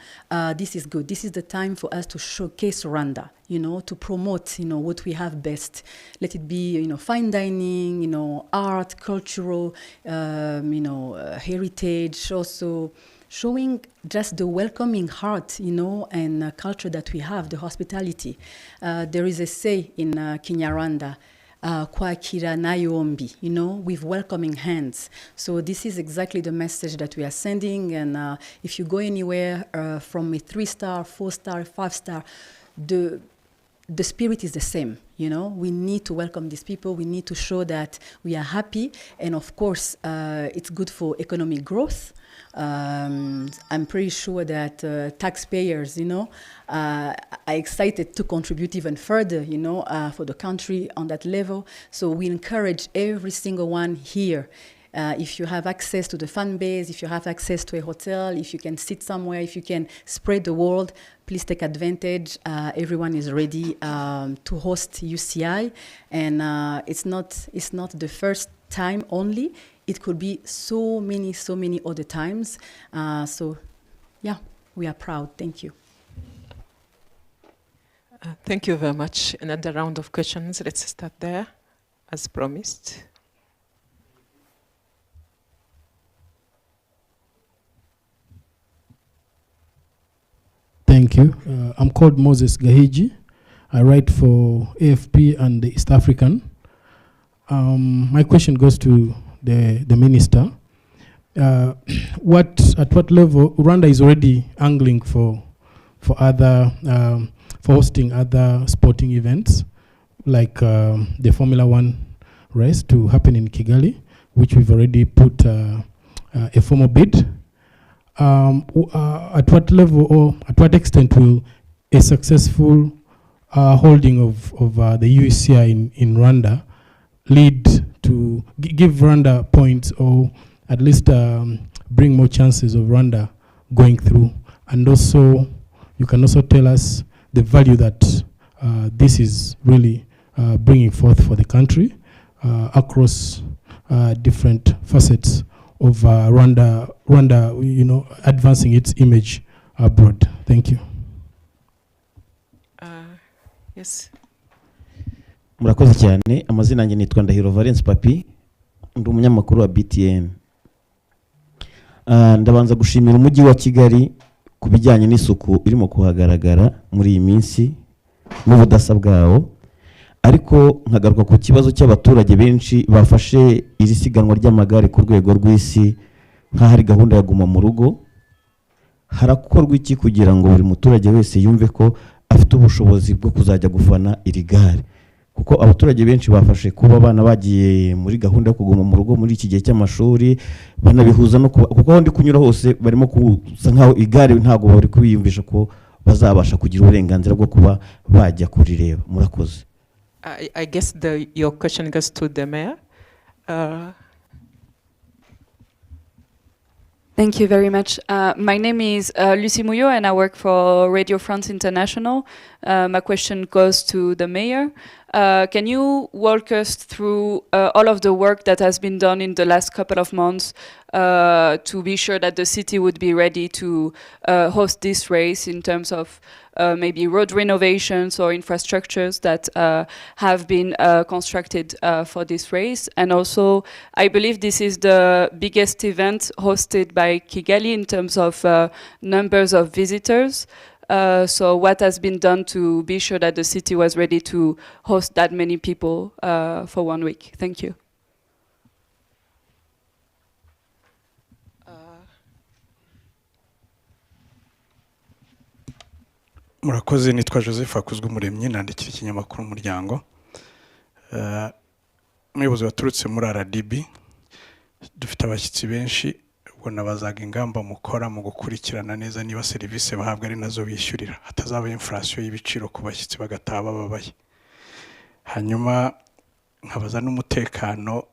this is good. This is the time for us to showcase Rwanda, you know, to promote, you know, what we have best. Let it be, you know, fine dining, you know, art, cultural, you know, heritage, also showing just the welcoming heart, you know, and culture that we have, the hospitality. There is a say in Kinyarwanda, kwakira na yombi, you know, with welcoming hands. So this is exactly the message that we are sending. And if you go anywhere from a 3-star, 4-star, 5-star, the spirit is the same, you know. We need to welcome these people. We need to show that we are happy. And of course, it's good for economic growth. I'm pretty sure that taxpayers, you know, are excited to contribute even further, you know, for the country on that level. So we encourage every single one here. If you have access to the fan base, if you have access to a hotel, if you can sit somewhere, if you can spread the word, please take advantage. Everyone is ready to host UCI, and it's not the first time only. It could be so many other times. So, yeah, we are proud. Thank you. Thank you very much. Another round of questions. Let's start there, as promised. Thank you. I'm called Moses Gahiji. I write for AFP and the East African. My question goes to the minister. At what level Rwanda is already angling for other for hosting other sporting events like the Formula 1 race to happen in Kigali, which we've already put a formal bid. At what level or at what extent will a successful holding of the UCI in Rwanda lead to give Rwanda points, or at least bring more chances of Rwanda going through? And also, you can also tell us the value that this is really bringing forth for the country across different facets of Rwanda, you know, advancing its image abroad. Thank you. Yes. Murakoze cyane. Amazina yanjye nitwa Ndahiro Valence Papi, ndi umunyamakuru wa BTN. Ndabanza gushimira umujyi wa Kigali ku bijyanye n'isuku irimo kuhagaragara muri iyi minsi n'ubudasa bwawo, ariko nkagaruka ku kibazo cy'abaturage benshi bafashe iri siganwa ry'amagare ku rwego rw'isi nk'ahari gahunda ya guma mu rugo. Harakorwa iki kugira ngo buri muturage wese yumve ko afite ubushobozi bwo kuzajya gufana iri gare? Kuko abaturage benshi bafashe kuba abana bagiye muri gahunda yo kuguma mu rugo muri iki gihe cy'amashuri, banabihuza no kuko aho ndi kunyura hose barimo kusa nkaho igare ntago bari kwiyumvisha ko bazabasha kugira uburenganzira bwo kuba bajya kurireba. Murakoze. I guess your question goes to the mayor. Thank you very much. My name is Lucie Mouillot and I work for Radio France International. My question goes to the mayor. Can you walk us through all of the work that has been done in the last couple of months to be sure that the city would be ready to host this race in terms of maybe road renovations or infrastructures that have been constructed for this race? And also, I believe this is the biggest event hosted by Kigali in terms of numbers of visitors. So what has been done to be sure that the city was ready to host that many people for 1 week? Thank you. Murakoze, nitwa Joseph Akuzwe Muremyi, nandikira ikinyamakuru Umuryango. Umuyobozi waturutse muri RDB, dufite abashyitsi benshi, ubwo nabazaga ingamba mukora mu gukurikirana neza niba serivisi bahabwa ari nazo bishyurira, hatazaba inflation y'ibiciro ku bashyitsi bagataha bababaye. Hanyuma nkabaza n'umutekano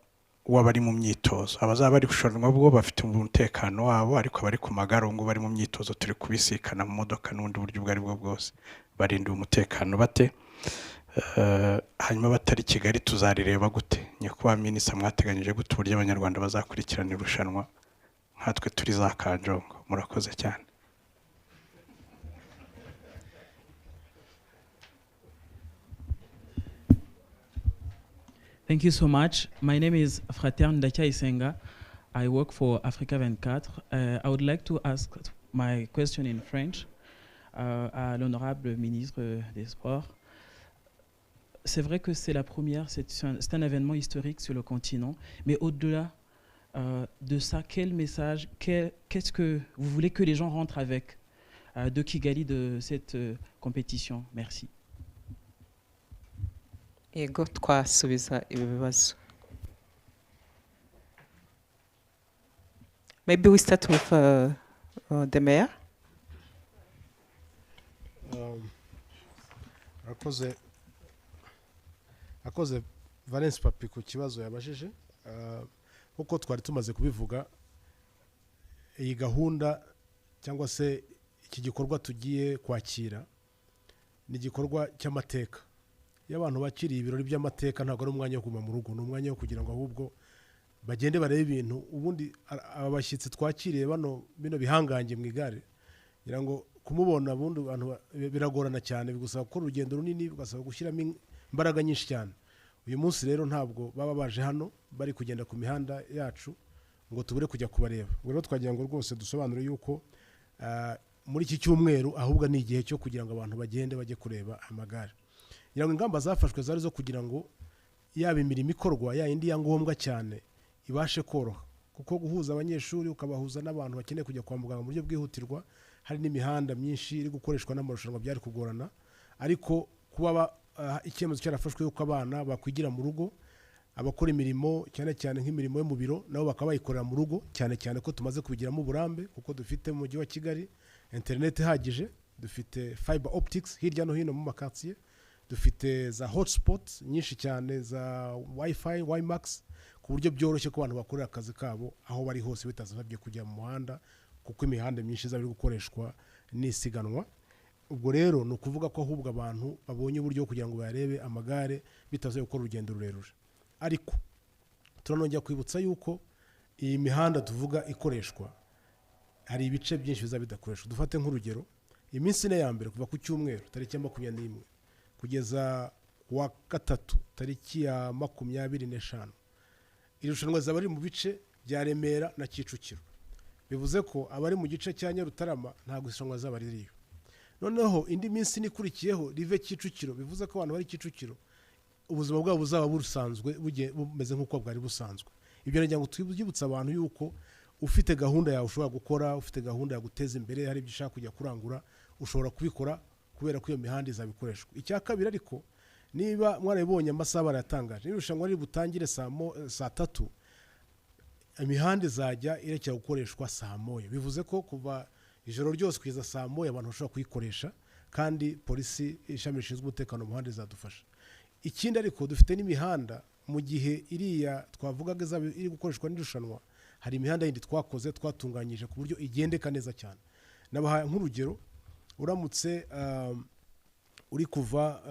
w'abari mu myitozo, abazaba bari gushorwa bwo bafite umutekano wabo, ariko abari ku magare ngo bari mu myitozo turi kubisikana mu modoka n'ubundi buryo bwari bwo bwose barinda umutekano bate. Hanyuma batari Kigali tuzarireba gute? Nyakubahwa Minisitiri, mwateganyije gute uburyo abanyarwanda bazakurikirana irushanwa nkatwe turi za Kanjongo? Murakoze cyane. Thank you so much. My name is Fraterne Ndachaisenga. I work for Africa 24. I would like to ask my question in French à l'honorable ministre des Sports. C'est vrai que c'est la première, c'est un événement historique sur le continent, mais au-delà de ça, quel message, qu'est-ce que vous voulez que les gens rentrent avec de Kigali, de cette compétition? Merci. Yego twasubiza ibibazo. Maybe we start with the mayor. Akoze Valence Papi ku kibazo yabajije, uko twari tumaze kubivuga, iyi gahunda cyangwa se iki gikorwa tugiye kwakira ni igikorwa cy'amateka. Iyo abantu bakiriye ibirori by'amateka ntabwo ari umwanya wo kuguma mu rugo, ni umwanya wo kugira ngo ahubwo bagende barebe ibintu. Ubundi abashyitsi twakiriye bino bihangange mu igare, ngira ngo kumubona bundi abantu biragorana cyane, bigusaba gukora urugendo runini, bigasaba gushyiramo imbaraga nyinshi cyane. Uyu munsi rero ntabwo baba baje hano bari kugenda ku mihanda yacu ngo tubure kujya kubareba. Ubwo rero twagira ngo rwose dusobanure yuko muri iki cyumweru ahubwo ni igihe cyo kugira ngo abantu bagende bajye kureba amagare. Ngira ngo ingamba zafashwe zari zo kugira ngo yaba imirimo ikorwa ya indi ya ngombwa cyane ibashe koroha, kuko guhuza abanyeshuri ukabahuza n'abantu bakeneye kujya kwa muganga mu buryo bwihutirwa, hari n'imihanda myinshi iri gukoreshwa n'amarushanwa byari kugorana. Ariko kuba icyemezo cyarafashwe yuko abana bakwigira mu rugo, abakora imirimo cyane cyane nk'imirimo yo mu biro nabo bakaba bayikorera mu rugo, cyane cyane ko tumaze kubigiramo uburambe, kuko dufite mu mujyi wa Kigali internet ihagije, dufite fiber optics hirya no hino mu makaritsiye, dufite za hotspots nyinshi cyane za wifi, wimax, ku buryo byoroshye ko abantu bakorera akazi kabo aho bari hose bitazabye kujya mu muhanda, kuko imihanda myinshi izaba iri gukoreshwa n'isiganwa. Ubwo rero ni ukuvuga ko ahubwo abantu babonye uburyo kugira ngo barebe amagare bitazaye gukora urugendo rurerure. Ariko turanongera kwibutsa yuko iyi mihanda tuvuga ikoreshwa hari ibice byinshi bizaba bidakoreshwa. Dufate nk'urugero iminsi ine ya mbere kuva ku cyumweru tariki ya 21 kugeza wa gatatu tariki ya 25 irushanwa zaba ari mu bice bya Remera na Kicukiro. Bivuze ko abari mu gice cya Nyarutarama ntabwo irushanwa zaba ririyo. Noneho indi minsi nikurikiyeho rive Kicukiro, bivuze ko abantu bari Kicukiro ubuzima bwabo buzaba burusanzwe bumeze nk'uko bwari busanzwe. Ibyo nagira ngo twibutsa abantu yuko ufite gahunda yawe ushobora gukora, ufite gahunda ya guteza imbere, hari ibyo ushaka kujya kurangura, ushobora kubikora kubera ko iyo mihanda izabikoreshwa. Icya kabiri ariko niba mwarabonye amasaha baratangaje irushanwa riri butangire saa 3, imihanda izajya irekera gukoreshwa saa 1. Bivuze ko kuva ijoro ryose kugeza saa 1 abantu bashobora kuyikoresha, kandi polisi ishami rishinzwe umutekano mu muhanda izadufasha. Ikindi ariko dufite n'imihanda mu gihe iriya twavugaga iri gukoreshwa n'irushanwa, hari imihanda yindi twakoze twatunganyije ku buryo igendeka neza cyane. Nabaha nk'urugero, uramutse uri kuva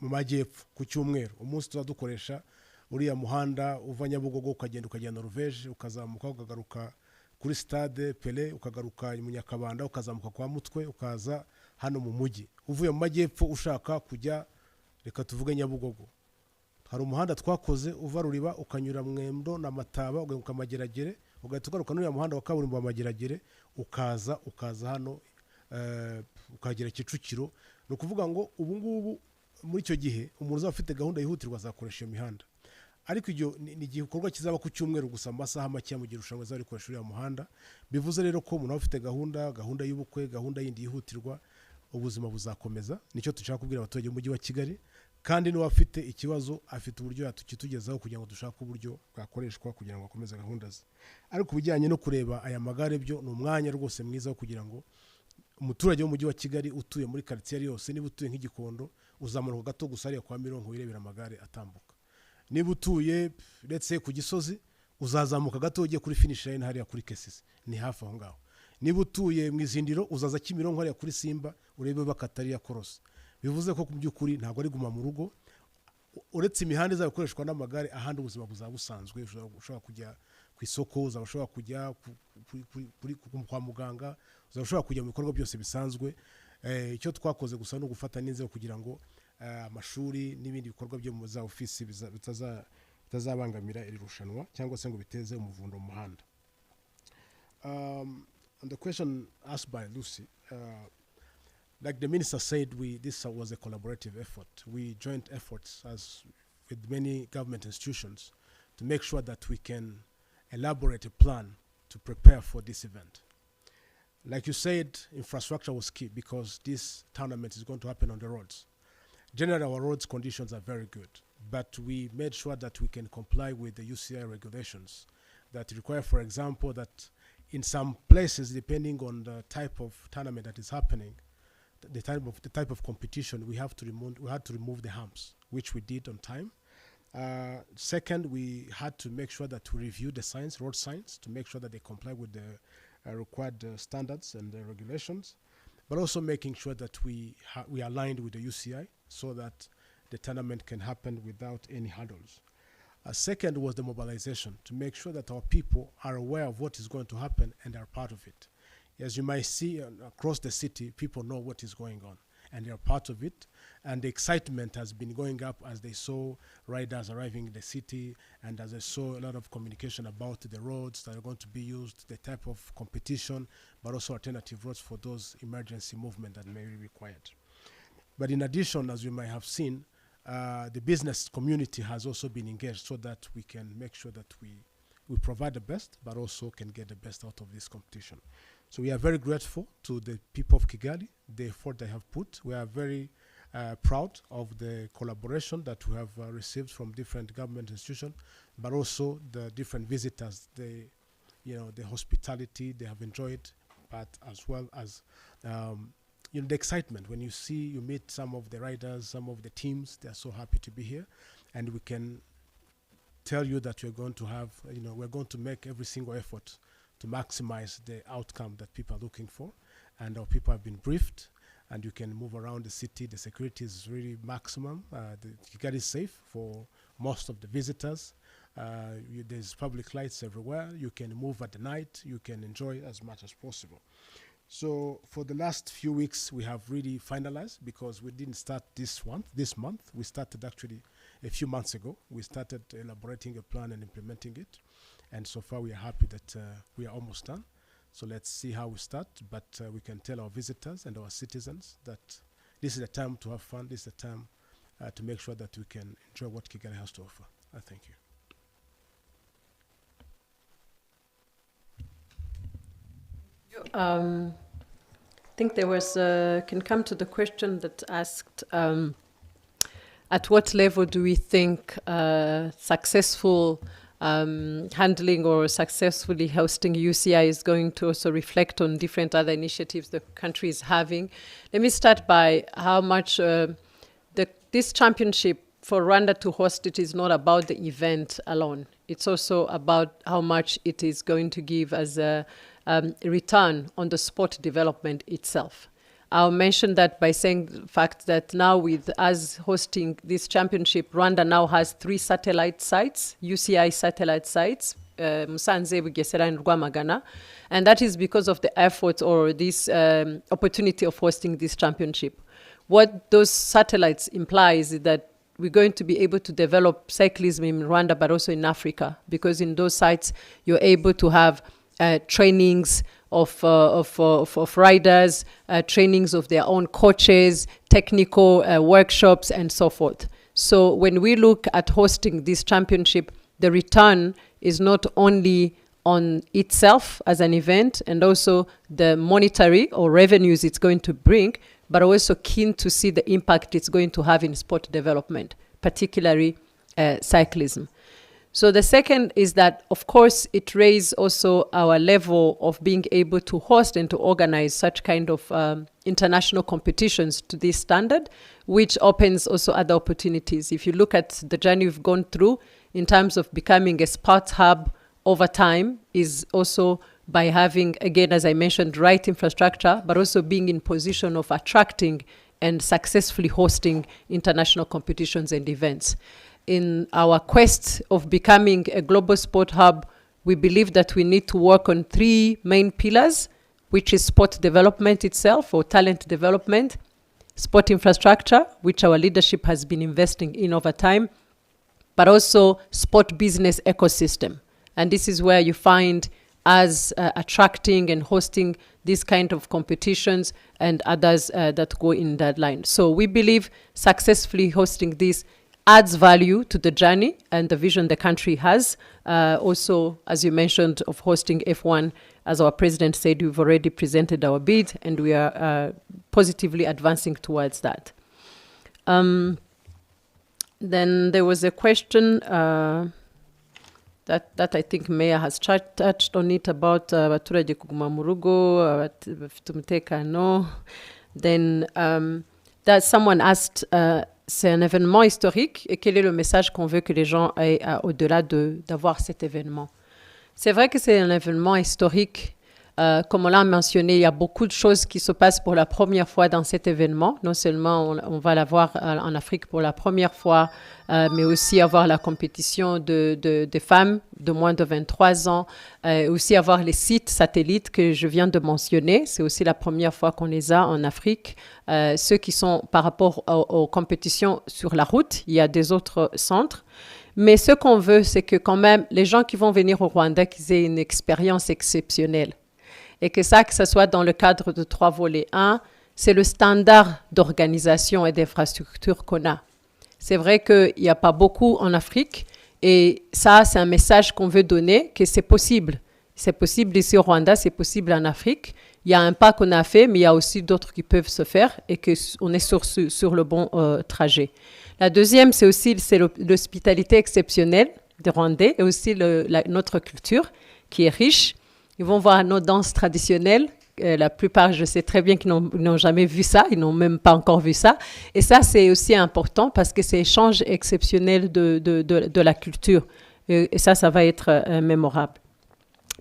mu majyepfo ku cyumweru, umunsi tuzadukoresha uriya muhanda uva Nyabugogo ukagenda Norvège, ukazamuka ukagaruka kuri stade Pele, ukagaruka mu Nyakabanda, ukazamuka kwa Mutwe, ukaza hano mu mujyi. Uvuye mu majyepfo ushaka kujya, reka tuvuge Nyabugogo, hari umuhanda twakoze uva Ruriba ukanyura Mwendo na Mataba ugaruka Mageragere, ugahita ugaruka n'uriya muhanda wa kaburimbo wa Mageragere ukaza hano ukagera Kicukiro. Ni ukuvuga ngo ubu ngubu muri icyo gihe umuntu uzaba afite gahunda yihutirwa azakoresha iyo mihanda. Ariko ibyo ni igikorwa kizaba ku cyumweru gusa amasaha make mu gihe irushanwa zari gukoresha uriya muhanda. Bivuze rero ko umuntu afite gahunda y'ubukwe, gahunda yindi yihutirwa, ubuzima buzakomeza. Nicyo dushaka kubwira abaturage mu mujyi wa Kigali, kandi niba afite ikibazo afite uburyo yatugezaho kugira ngo dushake uburyo bwakoreshwa kugira ngo akomeze gahunda ze. Ariko bijyanye no kureba aya magare byo ni umwanya rwose mwiza wo kugira ngo umuturage w'umujyi wa Kigali utuye muri quartier yose, niba utuye nk'Igikondo uzamuka gato gusa ariya kwa Mironko wirebera amagare atambuka. Niba utuye ndetse ku Gisozi uzazamuka gato ugiye kuri finish line hariya kuri Kesisi, ni hafi aho ngaho. Niba utuye mu Izindiro uzaza Kimironko hariya kuri Simba urebe bakatariya Korosi. Bivuze ko ku by'ukuri ntabwo ari guma mu rugo, uretse imihanda izakoreshwa n'amagare, ahandi ubuzima buzaba busanzwe. Ushobora kujya ku isoko, ushobora kujya kwa muganga, ushobora kujya mu bikorwa byose bisanzwe. Icyo twakoze gusa no gufata n'inzego kugira ngo amashuri n'ibindi bikorwa byo mu za ofisi bitazabangamira iri rushanwa cyangwa se ngo biteze umuvundo mu muhanda. On the question asked by Lucy, like the minister said, this was a collaborative effort. We joined efforts with many government institutions to make sure that we can elaborate a plan to prepare for this event. Like you said, infrastructure was key because this tournament is going to happen on the roads. Generally, our roads conditions are very good, but we made sure that we can comply with the UCI regulations that require, for example, that in some places, depending on the type of tournament that is happening, the type of competition, we had to remove the humps, which we did on time. Second, we had to make sure that we review the signs, road signs, to make sure that they comply with the required standards and the regulations, but also making sure that we aligned with the UCI so that the tournament can happen without any hurdles. Second was the mobilization, to make sure that our people are aware of what is going to happen and are part of it. As you might see across the city, people know what is going on and they are part of it. And the excitement has been going up as they saw riders arriving in the city and as they saw a lot of communication about the roads that are going to be used, the type of competition, but also alternative roads for those emergency movement that may be required. But in addition, as you might have seen, the business community has also been engaged so that we can make sure that we provide the best, but also can get the best out of this competition. So we are very grateful to the people of Kigali, the effort they have put. We are very proud of the collaboration that we have received from different government institutions, but also the different visitors, the hospitality they have enjoyed, but as well as the excitement when you meet some of the riders, some of the teams. They are so happy to be here, and we can tell you that we're going to have, we're going to make every single effort to maximize the outcome that people are looking for. And our people have been briefed, and you can move around the city. The security is really maximum. The Kigali is safe for most of the visitors. There's public lights everywhere. You can move at the night. You can enjoy as much as possible. So for the last few weeks, we have really finalized, because we didn't start this month. We started actually a few months ago. We started elaborating a plan and implementing it. And so far, we are happy that we are almost done. So let's see how we start. But we can tell our visitors and our citizens that this is a time to have fun. This is a time to make sure that we can enjoy what Kigali has to offer. Thank you. I think there was, can come to the question that asked, at what level do we think successful handling or successfully hosting UCI is going to also reflect on different other initiatives the country is having? Let me start by how much this championship for Rwanda to host it is not about the event alone. It's also about how much it is going to give as a return on the sport development itself. I'll mention that by saying the fact that now with us hosting this championship, Rwanda now has 3 satellite sites, UCI satellite sites, Musanze, Bugesera, and Rwamagana. And that is because of the effort or this opportunity of hosting this championship. What those satellites implies is that we're going to be able to develop cyclism in Rwanda, but also in Africa, because in those sites, you're able to have trainings of riders, trainings of their own coaches, technical workshops, and so forth. So when we look at hosting this championship, the return is not only on itself as an event and also the monetary or revenues it's going to bring, but also keen to see the impact it's going to have in sport development, particularly cyclism. So the second is that, of course, it raises also our level of being able to host and to organize such kind of international competitions to this standard, which opens also other opportunities. If you look at the journey we've gone through in terms of becoming a sports hub over time, is also by having, again, as I mentioned, right infrastructure, but also being in position of attracting and successfully hosting international competitions and events. In our quest of becoming a global sport hub, we believe that we need to work on 3 main pillars, which is sport development itself or talent development, sport infrastructure, which our leadership has been investing in over time, but also sport business ecosystem. And this is where you find us attracting and hosting these kind of competitions and others that go in that line. So we believe successfully hosting this adds value to the journey and the vision the country has. Also, as you mentioned, of hosting F1, as our president said, we've already presented our bid and we are positively advancing towards that. Then there was a question that I think Mayor has touched on it about abaturage kuguma mu rugo, abafite umutekano. Then that someone asked, c'est un événement historique et quel est le message qu'on veut que les gens aient au-delà d'avoir cet événement? C'est vrai que c'est un événement historique. Comme on l'a mentionné, il y a beaucoup de choses qui se passent pour la première fois dans cet événement. Non seulement on va l'avoir en Afrique pour la première fois, mais aussi avoir la compétition des femmes de moins de 23 ans, aussi avoir les sites satellites que je viens de mentionner. C'est aussi la première fois qu'on les a en Afrique. Ceux qui sont par rapport aux compétitions sur la route, il y a des autres centres. Mais ce qu'on veut, c'est que quand même, les gens qui vont venir au Rwanda, qu'ils aient une expérience exceptionnelle. Et que ça soit dans le cadre de 3 volets. 1, c'est le standard d'organisation et d'infrastructure qu'on a. C'est vrai qu'il n'y a pas beaucoup en Afrique. Et ça, c'est un message qu'on veut donner, que c'est possible. C'est possible ici au Rwanda, c'est possible en Afrique. Il y a un pas qu'on a fait, mais il y a aussi d'autres qui peuvent se faire et qu'on est sur le bon trajet. La deuxième, c'est aussi l'hospitalité exceptionnelle des Rwandais et aussi notre culture qui est riche. Ils vont voir nos danses traditionnelles. La plupart, je sais très bien qu'ils n'ont jamais vu ça. Ils n'ont même pas encore vu ça. Et ça, c'est aussi important parce que c'est l'échange exceptionnel de la culture. Et ça va être mémorable.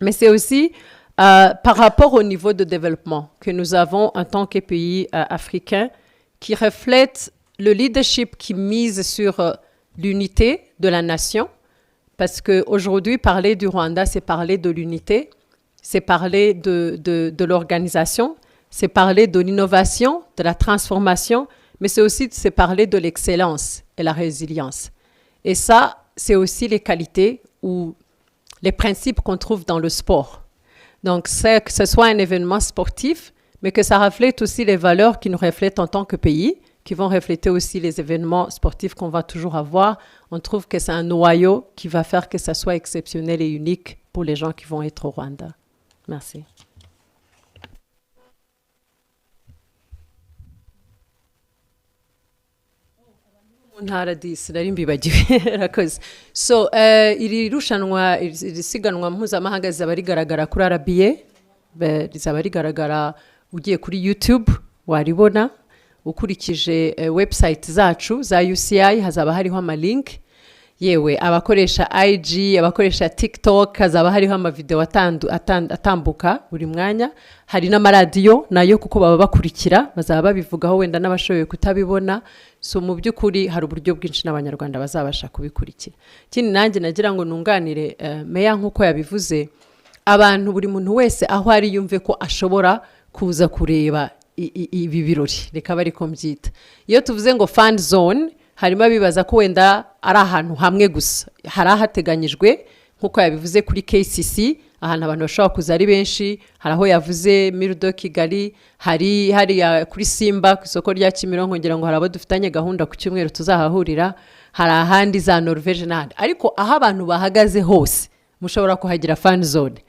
Mais c'est aussi par rapport au niveau de développement que nous avons en tant que pays africain qui reflète le leadership qui mise sur l'unité de la nation, Parce qu'aujourd'hui, parler du Rwanda, c'est parler de l'unité, c'est parler de l'organisation, c'est parler de l'innovation, de la transformation, mais c'est parler de l'excellence et la résilience. Et ça, c'est aussi les qualités ou les principes qu'on trouve dans le sport. Donc, que ce soit un événement sportif, mais que ça reflète aussi les valeurs qui nous reflètent en tant que pays, qui vont refléter aussi les événements sportifs qu'on va toujours avoir. On trouve que c'est un noyau qui va faire que ça soit exceptionnel et unique pour les gens qui vont être au Rwanda. Merci. So iri rushanwa iri siganwa mpuzamahanga rizaba rigaragara kuri RBA, rizaba rigaragara ugiye kuri YouTube waribona, ukurikije website zacu za UCI hazaba hariho amalink, yewe abakoresha IG, abakoresha TikTok hazaba hariho amavideo atambuka buri mwanya, hari n'amaradiyo nayo kuko baba bakurikira bazaba babivugaho wenda n'abashoboye kutabibona. So mu by'ukuri hari uburyo bwinshi n'abanyarwanda bazabasha kubikurikira. Kindi nanjye nagira ngo nunganire meya nkuko yabivuze, abantu buri muntu wese aho ari yumve ko ashobora kuza kureba ibi birori, reka bari ko mbyita. Iyo tuvuze ngo fan zone, harimo abibaza ko wenda ari ahantu hamwe gusa, hari ahateganyijwe nkuko yabivuze kuri KCC, ahantu abantu bashobora kuza ari benshi, hari aho yavuze Mirdo Kigali, hari kuri Simba ku isoko rya Kimironko, ngira ngo hari abo dufitanye gahunda ku cyumweru tuzahahurira, hari ahandi za Norvege n'ahandi. Ariko aho abantu bahagaze hose mushobora kuhagira fan zone.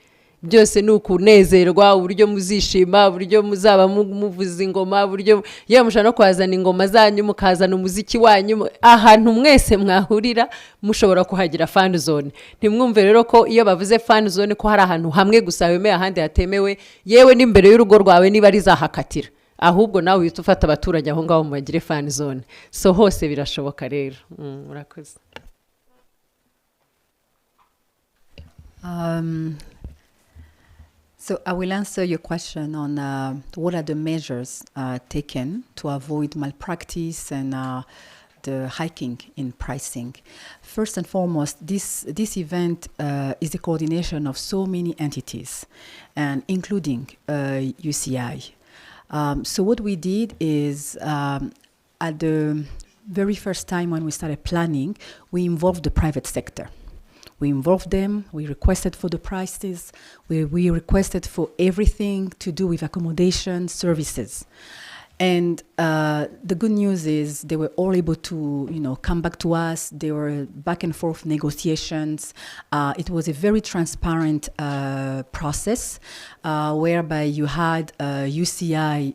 Byose ni ukunezerwa, uburyo muzishima, uburyo muzaba muvuza ingoma, uburyo yewe mushobora no kwazana ingoma zanyu, mukazana umuziki wanyu, ahantu mwese mwahurira mushobora kuhagira fan zone. Ntimwumve rero ko iyo bavuze fan zone ko hari ahantu hamwe gusa wemeye ahandi hatemewe, yewe n'imbere y'urugo rwawe niba rizahakatira, ahubwo nawe uhita ufata abaturage aho ngaho mubagire fan zone. So hose birashoboka rero. Murakoze. So I will answer your question on what are the measures taken to avoid malpractice and the hiking in pricing. First and foremost, this event is the coordination of so many entities, and including UCI. So what we did is at the very first time when we started planning, we involved the private sector. We involved them, we requested for the prices, we requested for everything to do with accommodation services. And the good news is they were all able to, come back to us. There were back and forth negotiations. It was a very transparent process whereby you had UCI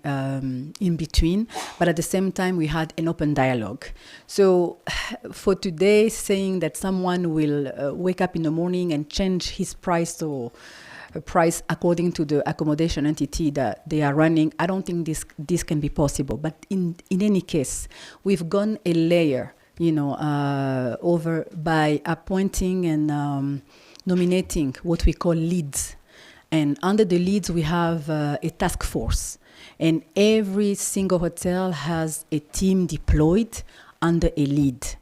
in between, but at the same time we had an open dialogue. So for today, saying that someone will wake up in the morning and change his price or price according to the accommodation entity that they are running, I don't think this can be possible. But in any case, we've gone a layer, over by appointing and nominating what we call leads. And under the leads, we have a task force. And every single hotel has a team deployed under a lead.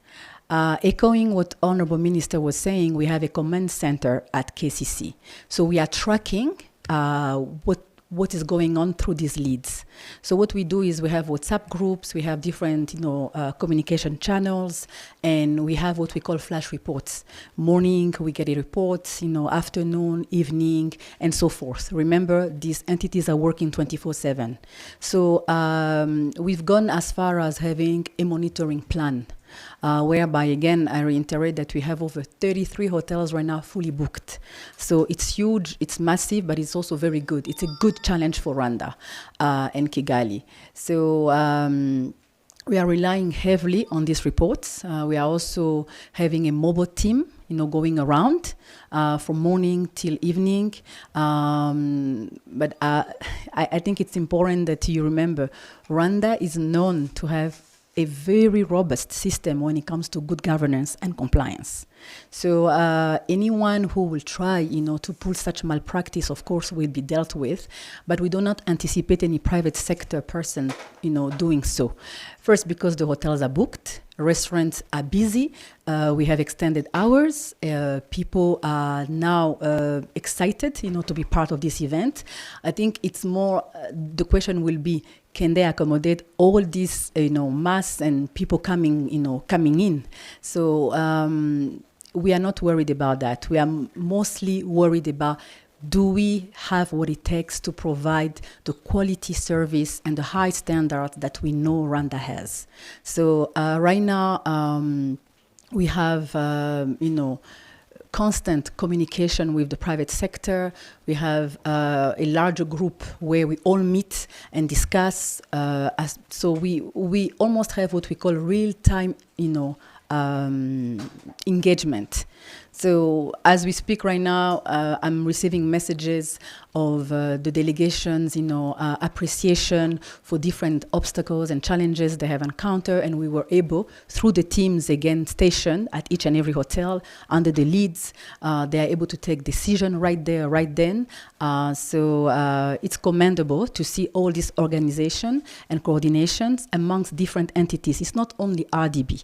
Echoing what Honorable Minister was saying, we have a command center at KCC. So we are tracking what is going on through these leads. So what we do is we have WhatsApp groups, we have different communication channels, and we have what we call flash reports. Morning, we get a report, afternoon, evening, and so forth. Remember, these entities are working 24/7. So we've gone as far as having a monitoring plan. Whereby, again, I reiterate that we have over 33 hotels right now fully booked. So it's huge, it's massive, but it's also very good. It's a good challenge for Rwanda and Kigali. So we are relying heavily on these reports. We are also having a mobile team, going around from morning till evening. But I think it's important that you remember, Rwanda is known to have a very robust system when it comes to good governance and compliance. So anyone who will try, to pull such malpractice, of course, will be dealt with, but we do not anticipate any private sector person, doing so. First, because the hotels are booked, restaurants are busy. We have extended hours. People are now excited, to be part of this event. I think it's more, the question will be, can they accommodate all these, mass and people coming in? So we are not worried about that. We are mostly worried about, do we have what it takes to provide the quality service and the high standards that we know Rwanda has? So right now, we have, constant communication with the private sector. We have a larger group where we all meet and discuss. So we almost have what we call real-time, engagement. So as we speak right now, I'm receiving messages of the delegations, appreciation for different obstacles and challenges they have encountered, and we were able, through the teams again stationed at each and every hotel under the leads, they are able to take decision right there, right then. So it's commendable to see all this organization and coordinations amongst different entities. It's not only RDB.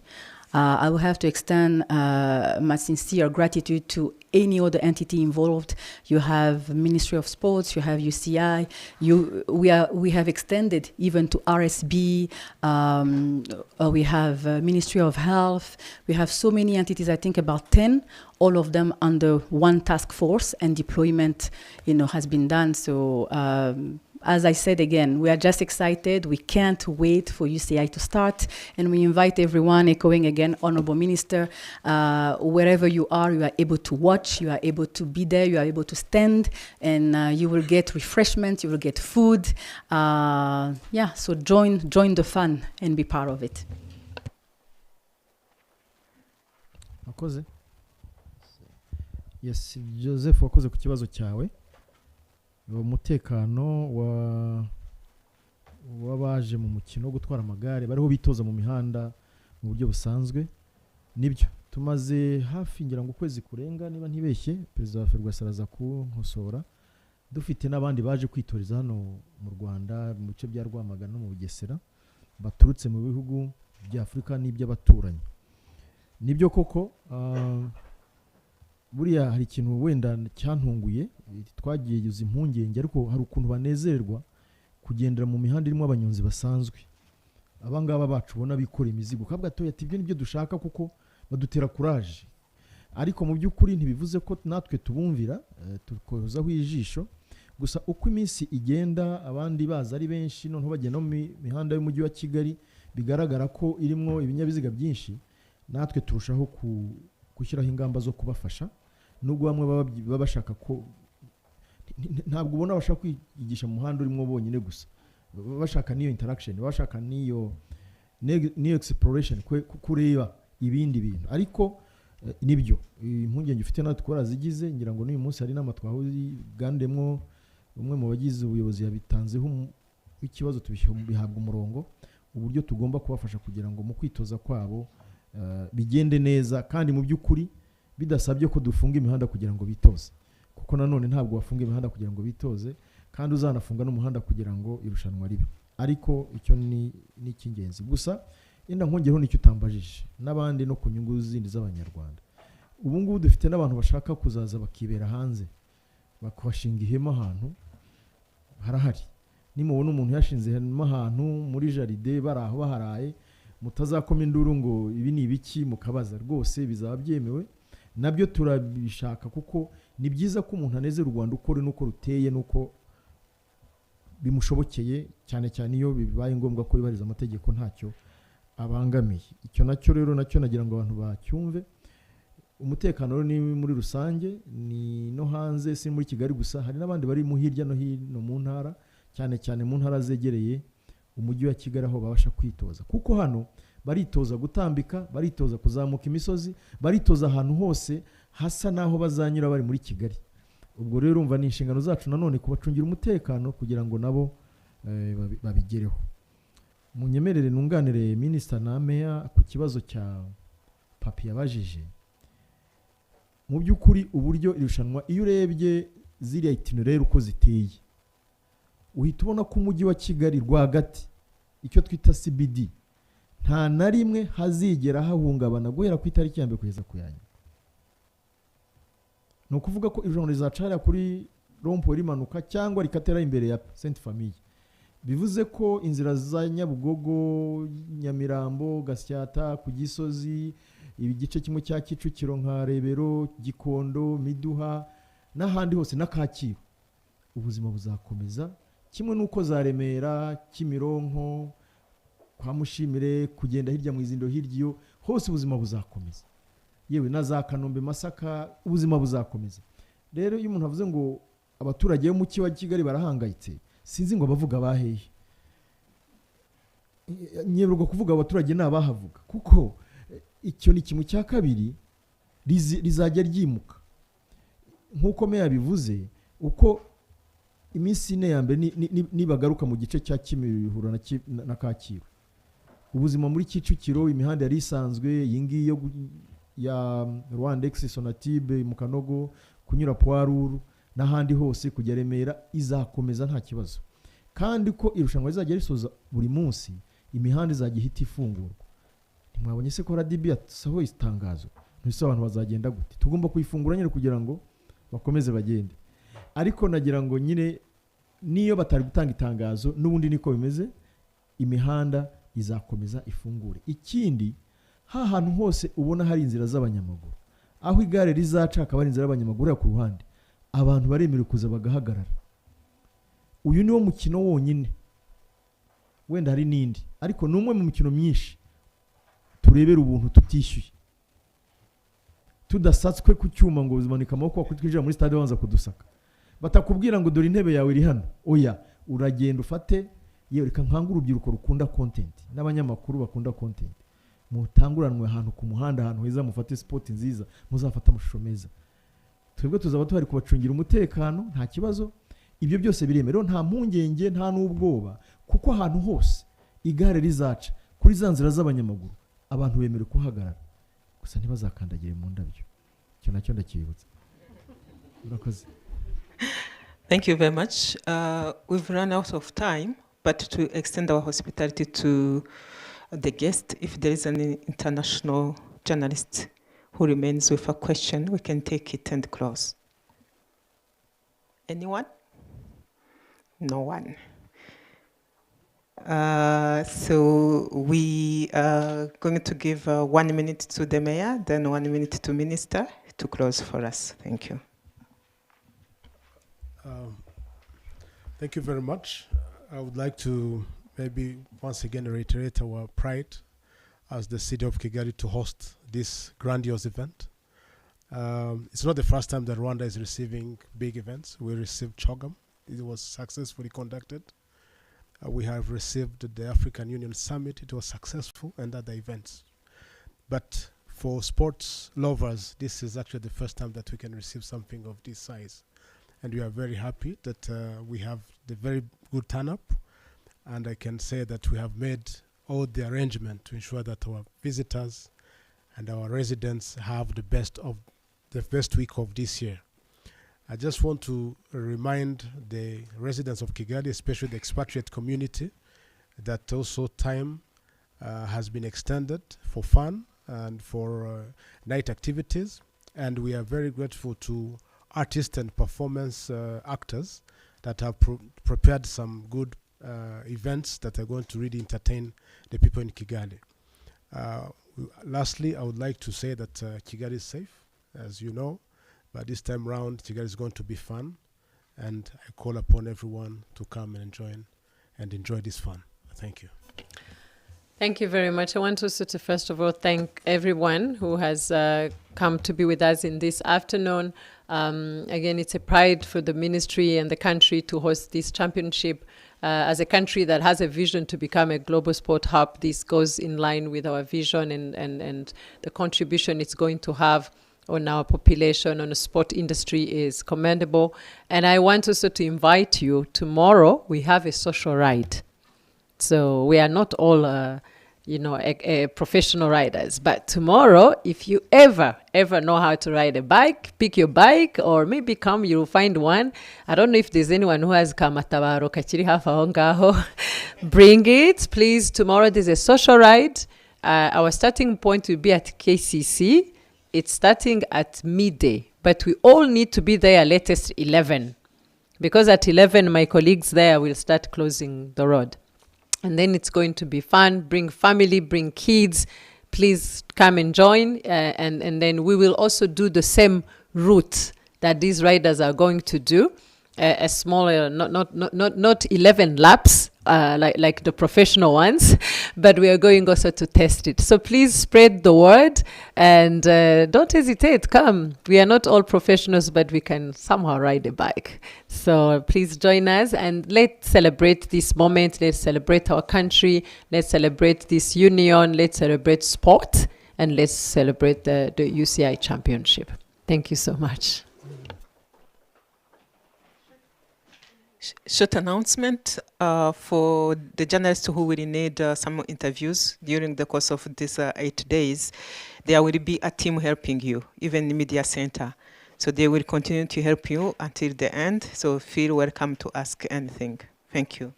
I will have to extend my sincere gratitude to any other entity involved. You have Ministry of Sports, you have UCI, we have extended even to RSB, we have Ministry of Health. We have so many entities, I think about 10, all of them under one task force, and deployment has been done. So as I said again, we are just excited. We can't wait for UCI to start. And we invite everyone, echoing again, Honorable Minister, wherever you are able to watch, you are able to be there, you are able to stand, and you will get refreshment, you will get food. So join the fun and be part of it. Wakoze? Yes, Joseph, wakoze ku kibazo cyawe. Umutekano w'abaje mu mukino wo gutwara amagare bariho bitoza mu mihanda mu buryo busanzwe. Nibyo tumaze hafi ngira ngo ukwezi kurenga, niba ntibeshye, perezida wa Ferwafa araza kunkosora, dufite n'abandi baje kwitoreza hano mu Rwanda mu bice bya Rwamagana no mu Bugesera, baturutse mu bihugu bya Afurika n'iby'abaturanyi. Nibyo koko, buriya hari ikintu wenda cyantunguye, twagiye yuza impungenge, ariko hari ukuntu banezerwa kugendera mu mihanda irimo abanyonzi basanzwe. Abangaba bacu ubona bikora imizigo, kabwa toya ati ibyo nibyo dushaka kuko badutera courage. Ariko mu by'ukuri ntibivuze ko natwe tubumvira, tukozaho ijisho. Gusa uko iminsi igenda, abandi baza ari benshi, noneho bagenda mu mihanda y'umujyi wa Kigali, bigaragara ko irimo ibinyabiziga byinshi, natwe turushaho gushyiraho ingamba zo kubafasha. Nubwo bamwe baba bashaka ko, ntabwo ubona bashaka kwigisha mu muhanda urimo bonyine gusa, bashaka niyo interaction, bashaka niyo exploration, kureba ibindi bintu. Ariko nibyo impungenge ufite natwe twarazigize, ngira ngo n'uyu munsi hari n'amatwahugandemwo umwe mu bagize ubuyobozi yabitanzeho ikibazo, tubihabwa umurongo uburyo tugomba kubafasha kugira ngo mu kwitoza kwabo bigende neza, kandi mu by'ukuri bidasabye ko dufunga imihanda kugira ngo bitoze, kuko nanone ntabwo wafunga imihanda kugira ngo bitoze, kandi uzanafunga n'umuhanda kugira ngo irushanwa ribe. Ariko icyo ni icy'ingenzi. Gusa yenda nkongeraho n'icyo utambajije, n'abandi no ku nyungu zindi z'Abanyarwanda. Ubu ngubu dufite n'abantu bashaka kuzaza bakibera hanze, bakabashinga ihema ahantu harahari. Nimubona umuntu yashinze ihema ahantu muri jaride baraho baharaye, mutazakoma induru ngo ibi ni ibiki, mukabaza. Rwose bizaba byemewe, nabyo turabishaka, kuko ni byiza ko umuntu anezera u Rwanda uko ruri n'uko ruteye n'uko bimushobokeye, cyane cyane iyo bibaye ngombwa ko yubahiriza amategeko ntacyo abangamiye. Icyo nacyo rero nagira ngo abantu bacyumve. Umutekano ni muri rusange, ni no hanze, si muri Kigali gusa, hari n'abandi bari mu hirya no hino mu ntara, cyane cyane mu ntara zegereye umujyi wa Kigali, aho babasha kwitoza. Kuko hano baritoza gutambika, baritoza kuzamuka imisozi, baritoza ahantu hose hasa naho bazanyura bari muri Kigali. Ubwo rero umva ni inshingano zacu nanone kubacungira umutekano kugira ngo nabo babigereho. Munyemerere nunganire Minister na Meya ku kibazo cya Papi yabajije. Mu by'ukuri uburyo irushanwa, iyo urebye ziriya itinerary uko ziteye, uhita ubona ko umujyi wa Kigali rwagati, icyo twita CBD, nta na rimwe hazigera hahungabana guhera ku itariki ya mbere kugeza ku yanyuma. Ni ukuvuga ko irushanwa rizacara kuri rompo rimanuka cyangwa rikatera imbere ya Sainte Famille. Bivuze ko inzira za Nyabugogo, Nyamirambo, Gasyata, ku Gisozi, igice kimwe cya Kicukiro nka Rebero, Gikondo, Miduha n'ahandi hose na Kacyiru, ubuzima buzakomeza kimwe nuko za Remera, Kimironko, kwa Mushimire, kugenda hirya mu izindo hirya hose ubuzima buzakomeza. Yewe na za Kanombe, Masaka, ubuzima buzakomeza. Rero iyo umuntu avuze ngo abaturage bo mu wa Kigali barahangayitse, sinzi ngo abavuga bahehe. Nyeruko kuvuga abaturage n'abahavuga kuko icyo ni kimwe cya kabiri rizajya ryimuka. Nkuko meya bivuze, uko iminsi ine ya mbere nibagaruka mu gice cya Kimihurura na Kacyiru, ubuzima muri Kicukiro, imihanda yari isanzwe yingiye ya Rwandex, Sonatibe, mu Kanogo, kunyura Poiruru n'ahandi hose kujya Remera izakomeza nta kibazo. Kandi ko irushanwa rizajya risoza buri munsi, imihanda izajya ihita ifungurwa. Ntimwabonye se ko RDB yasohoye itangazo? Ntise abantu bazagenda gute? Tugomba kuyifungura nyine kugira ngo bakomeze bagende. Ariko nagira ngo nyine niyo batari gutanga itangazo n'ubundi niko bimeze, imihanda izakomeza ifungure. Ikindi, hantu hose ubona hari inzira z'abanyamaguru, aho igare rizaca akaba ari inzira y'abanyamaguru ya ku ruhande, abantu baremerewe kuza bagahagarara. Uyu ni wo mukino wonyine, wenda hari n'indi, ariko n'umwe mu mikino myinshi turebera ubuntu tutishyuye, tudasatswe ku cyuma ngo uzimanika amaboko twinjira muri stade banza kudusaka, batakubwira ngo dore intebe yawe iri hano. Oya, uragenda ufate. Yewe reka nkanga urubyiruko rukunda content n'abanyamakuru bakunda content, mutanguranwe ahantu ku muhanda, ahantu heza, mufate spot nziza, muzafata amashusho meza. Twebwe tuzaba tuhari kubacungira umutekano, nta kibazo. Ibyo byose biremerewe, nta mpungenge, nta n'ubwoba, kuko ahantu hose igare rizaca kuri za nzira z'abanyamaguru abantu bemerewe kuhagarara, gusa ntibazakandagire mu ndabyo. Icyo nacyo ndakibutsa. Murakoze. Thank you very much. We've run out of time, but to extend our hospitality to the guest, if there is an international journalist who remains with a question, we can take it and close. Anyone? No one. So we are going to give 1 minute to the mayor, then 1 minute to minister to close for us. Thank you. Thank you very much. I would like to maybe once again reiterate our pride as the city of Kigali to host this grandiose event. It's not the first time that Rwanda is receiving big events. We received CHOGM. It was successfully conducted. We have received the African Union Summit. It was successful, and other events. But for sports lovers, this is actually the first time that we can receive something of this size. And we are very happy that we have the very good turn-up. And I can say that we have made all the arrangement to ensure that our visitors and our residents have the best week of this year. I just want to remind the residents of Kigali, especially the expatriate community, that also time has been extended for fun and for night activities. And we are very grateful to artists and performance actors that have prepared some good events that are going to really entertain the people in Kigali. Lastly, I would like to say that Kigali is safe, as you know, but this time round, Kigali is going to be fun, and I call upon everyone to come and enjoy this fun. Thank you. Thank you very much. I want also to first of all thank everyone who has come to be with us in this afternoon. Again, it's a pride for the ministry and the country to host this championship. As a country that has a vision to become a global sport hub, this goes in line with our vision and the contribution it's going to have on our population, on the sport industry is commendable. And I want also to invite you, tomorrow we have a social ride. So we are not all, professional riders. But tomorrow, if you ever know how to ride a bike, pick your bike, or maybe you'll find one. I don't know if there's anyone who has kamatabaro kachiri hafa hongaho. Bring it, please. Tomorrow there's a social ride. Our starting point will be at KCC. It's starting at midday, but we all need to be there latest 11. Because at 11, my colleagues there will start closing the road. And then it's going to be fun. Bring family, bring kids. Please come and join. And then we will also do the same route that these riders are going to do. A smaller, not 11 laps like the professional ones, but we are going also to test it. So please spread the word and don't hesitate. Come. We are not all professionals, but we can somehow ride a bike. So please join us and let's celebrate this moment. Let's celebrate our country. Let's celebrate this union. Let's celebrate sport and let's celebrate the UCI championship. Thank you so much. Short announcement for the journalists who will need some interviews during the course of these 8 days. There will be a team helping you, even the media center. So they will continue to help you until the end. So feel welcome to ask anything. Thank you.